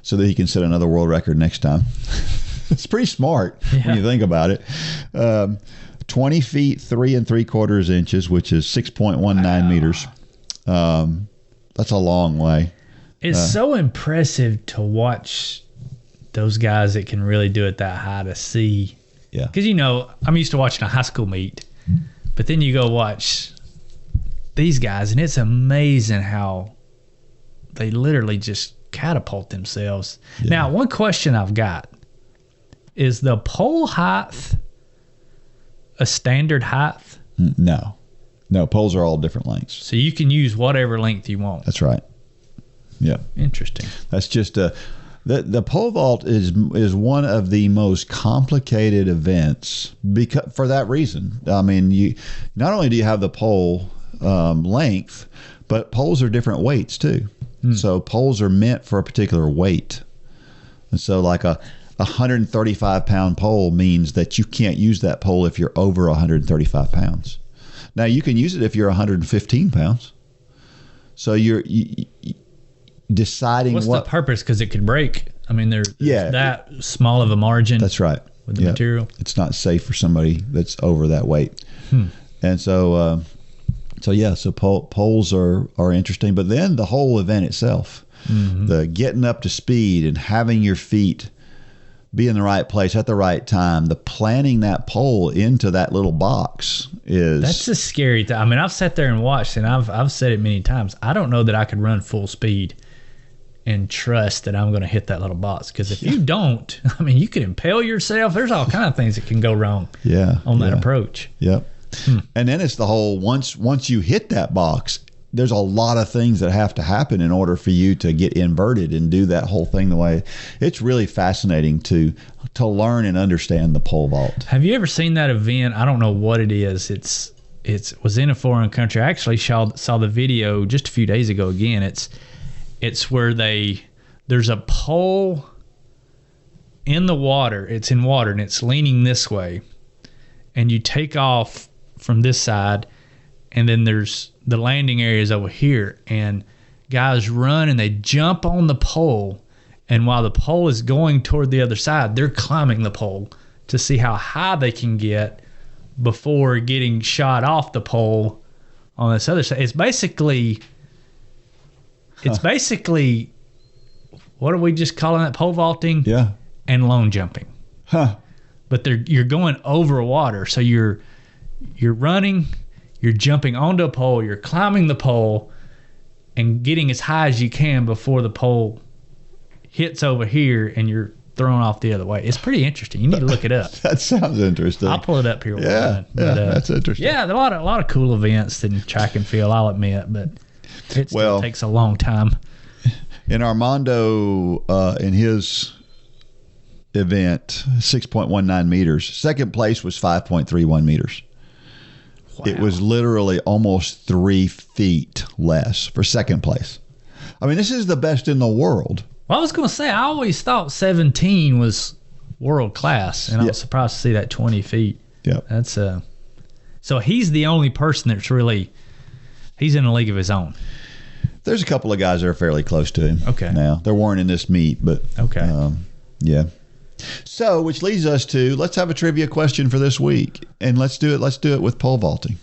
so that he can set another world record next time. It's pretty smart when you think about it. 20 feet, 3 3/4 inches, which is 6.19 meters. That's a long way. It's so impressive to watch those guys that can really do it that high to see. Yeah. Because, I'm used to watching a high school meet, but then you go watch these guys, and it's amazing how they literally just catapult themselves. Yeah. Now, one question I've got is the pole height a standard height? No, poles are all different lengths. So you can use whatever length you want. That's right. Yeah. Interesting. That's just the pole vault is one of the most complicated events because for that reason. I mean, you not only do you have the pole length, but poles are different weights too. So poles are meant for a particular weight. And so like a 135-pound pole means that you can't use that pole if you're over 135 pounds. Now you can use it if you're 115 pounds. So you're deciding what's the purpose, because it could break. I mean, there's that small of a margin. That's right. With the material. It's not safe for somebody that's over that weight. And so poles are interesting, but then the whole event itself, the getting up to speed and having your feet be in the right place at the right time, the planning that pole into that little box that's a scary thing. I mean, I've sat there and watched, and I've said it many times. I don't know that I could run full speed and trust that I'm going to hit that little box, because if you don't, I mean, you could impale yourself. There's all kinds of things that can go wrong on that approach. Yep. And then it's the whole once you hit that box, there's a lot of things that have to happen in order for you to get inverted and do that whole thing the way. It's really fascinating to learn and understand the pole vault. Have you ever seen that event? I don't know what it is. It was in a foreign country. I actually saw the video just a few days ago again. It's where there's a pole in the water. It's in water and it's leaning this way, and you take off from this side, and then there's the landing areas over here, and guys run and they jump on the pole, and while the pole is going toward the other side, they're climbing the pole to see how high they can get before getting shot off the pole on this other side. It's basically what are we just calling that? Pole vaulting? Yeah. And lone jumping. But you're going over water, so you're running, you're jumping onto a pole, you're climbing the pole and getting as high as you can before the pole hits over here, and you're thrown off the other way. It's pretty interesting. You need to look it up. That sounds interesting. I'll pull it up here. Yeah, that's interesting. Yeah, there are a lot of cool events in track and field, I'll admit, but it still takes a long time. In Armando, in his event, 6.19 meters. Second place was 5.31 meters. Wow. It was literally almost 3 feet less for second place. I mean, this is the best in the world. Well, I was going to say, I always thought 17 was world class, and I was surprised to see that 20 feet. Yep. That's so he's the only person that's really, he's in a league of his own. There's a couple of guys that are fairly close to him. Okay. Now, they weren't in this meet, but okay. Yeah. So, which leads us to, let's have a trivia question for this week, and let's do it with pole vaulting.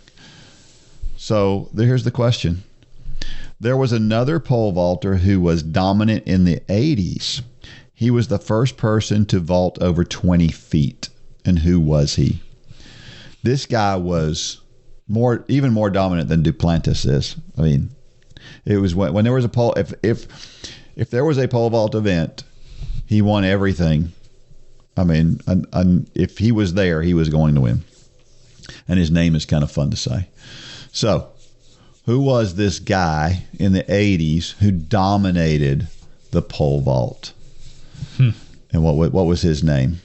So, here's the question. There was another pole vaulter who was dominant in the 80s. He was the first person to vault over 20 feet. And who was he? This guy was even more dominant than Duplantis is. I mean, it was when there was a pole, if there was a pole vault event, he won everything. I mean, if he was there, he was going to win. And his name is kind of fun to say. So, who was this guy in the 80s who dominated the pole vault? And what was his name?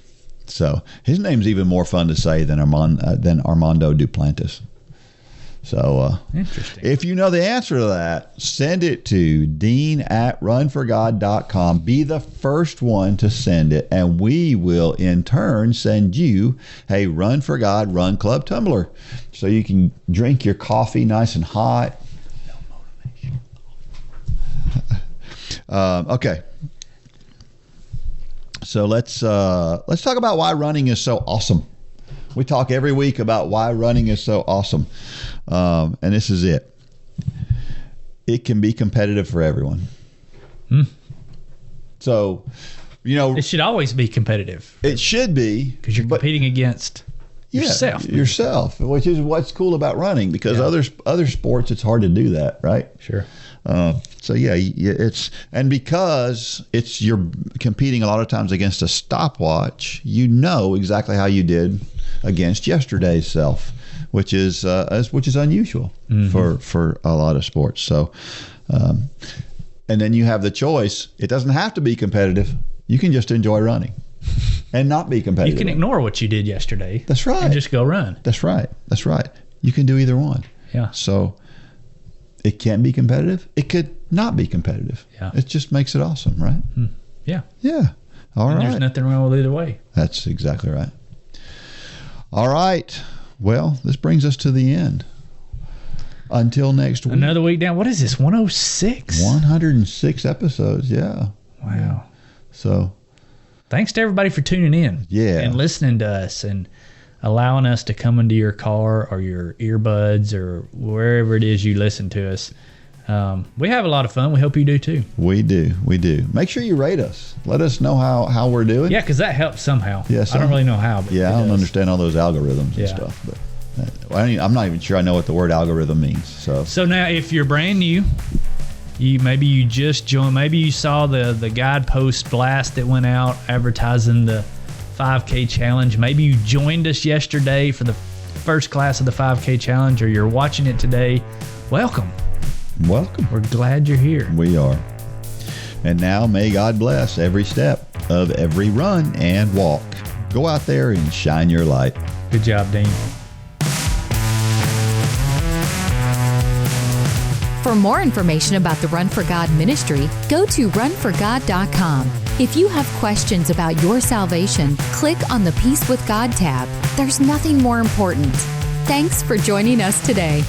So, his name's even more fun to say than Armando Duplantis. So, interesting. If you know the answer to that, send it to dean@runforgod.com. Be the first one to send it, and we will in turn send you a Run for God Run Club tumbler, so you can drink your coffee nice and hot. Okay. So let's talk about why running is so awesome. We talk every week about why running is so awesome. And this is it. It can be competitive for everyone. So, it should always be competitive. It should be. Because you're competing against yourself. Which is what's cool about running, because other sports, it's hard to do that, right? Sure. So because you're competing a lot of times against a stopwatch, you know exactly how you did against yesterday's self, which is unusual for a lot of sports. So, and then you have the choice. It doesn't have to be competitive. You can just enjoy running and not be competitive. You can ignore what you did yesterday. That's right. And just go run. That's right. You can do either one. Yeah. So it can be competitive. It could not be competitive. Yeah. It just makes it awesome, right? Yeah. Yeah. All right. There's nothing wrong with either way. That's exactly right. All right. Well, this brings us to the end. Until next week. Another week down. What is this? 106? 106 episodes. Yeah. Wow. So thanks to everybody for tuning in. Yeah. And listening to us and allowing us to come into your car or your earbuds or wherever it is you listen to us. We have a lot of fun. We hope you do too. We do. Make sure you rate us. Let us know how we're doing. Yeah, because that helps somehow. Yeah, I don't really know how. But I don't understand all those algorithms and stuff. But I'm not even sure I know what the word algorithm means. So now, if you're brand new, maybe you just joined. Maybe you saw the guidepost blast that went out advertising the 5K challenge. Maybe you joined us yesterday for the first class of the 5K challenge, or you're watching it today. Welcome. We're glad you're here. We are. And now may God bless every step of every run and walk. Go out there and shine your light. Good job, Dean. For more information about the Run for God ministry, go to runforgod.com. If you have questions about your salvation, click on the Peace with God tab. There's nothing more important. Thanks for joining us today.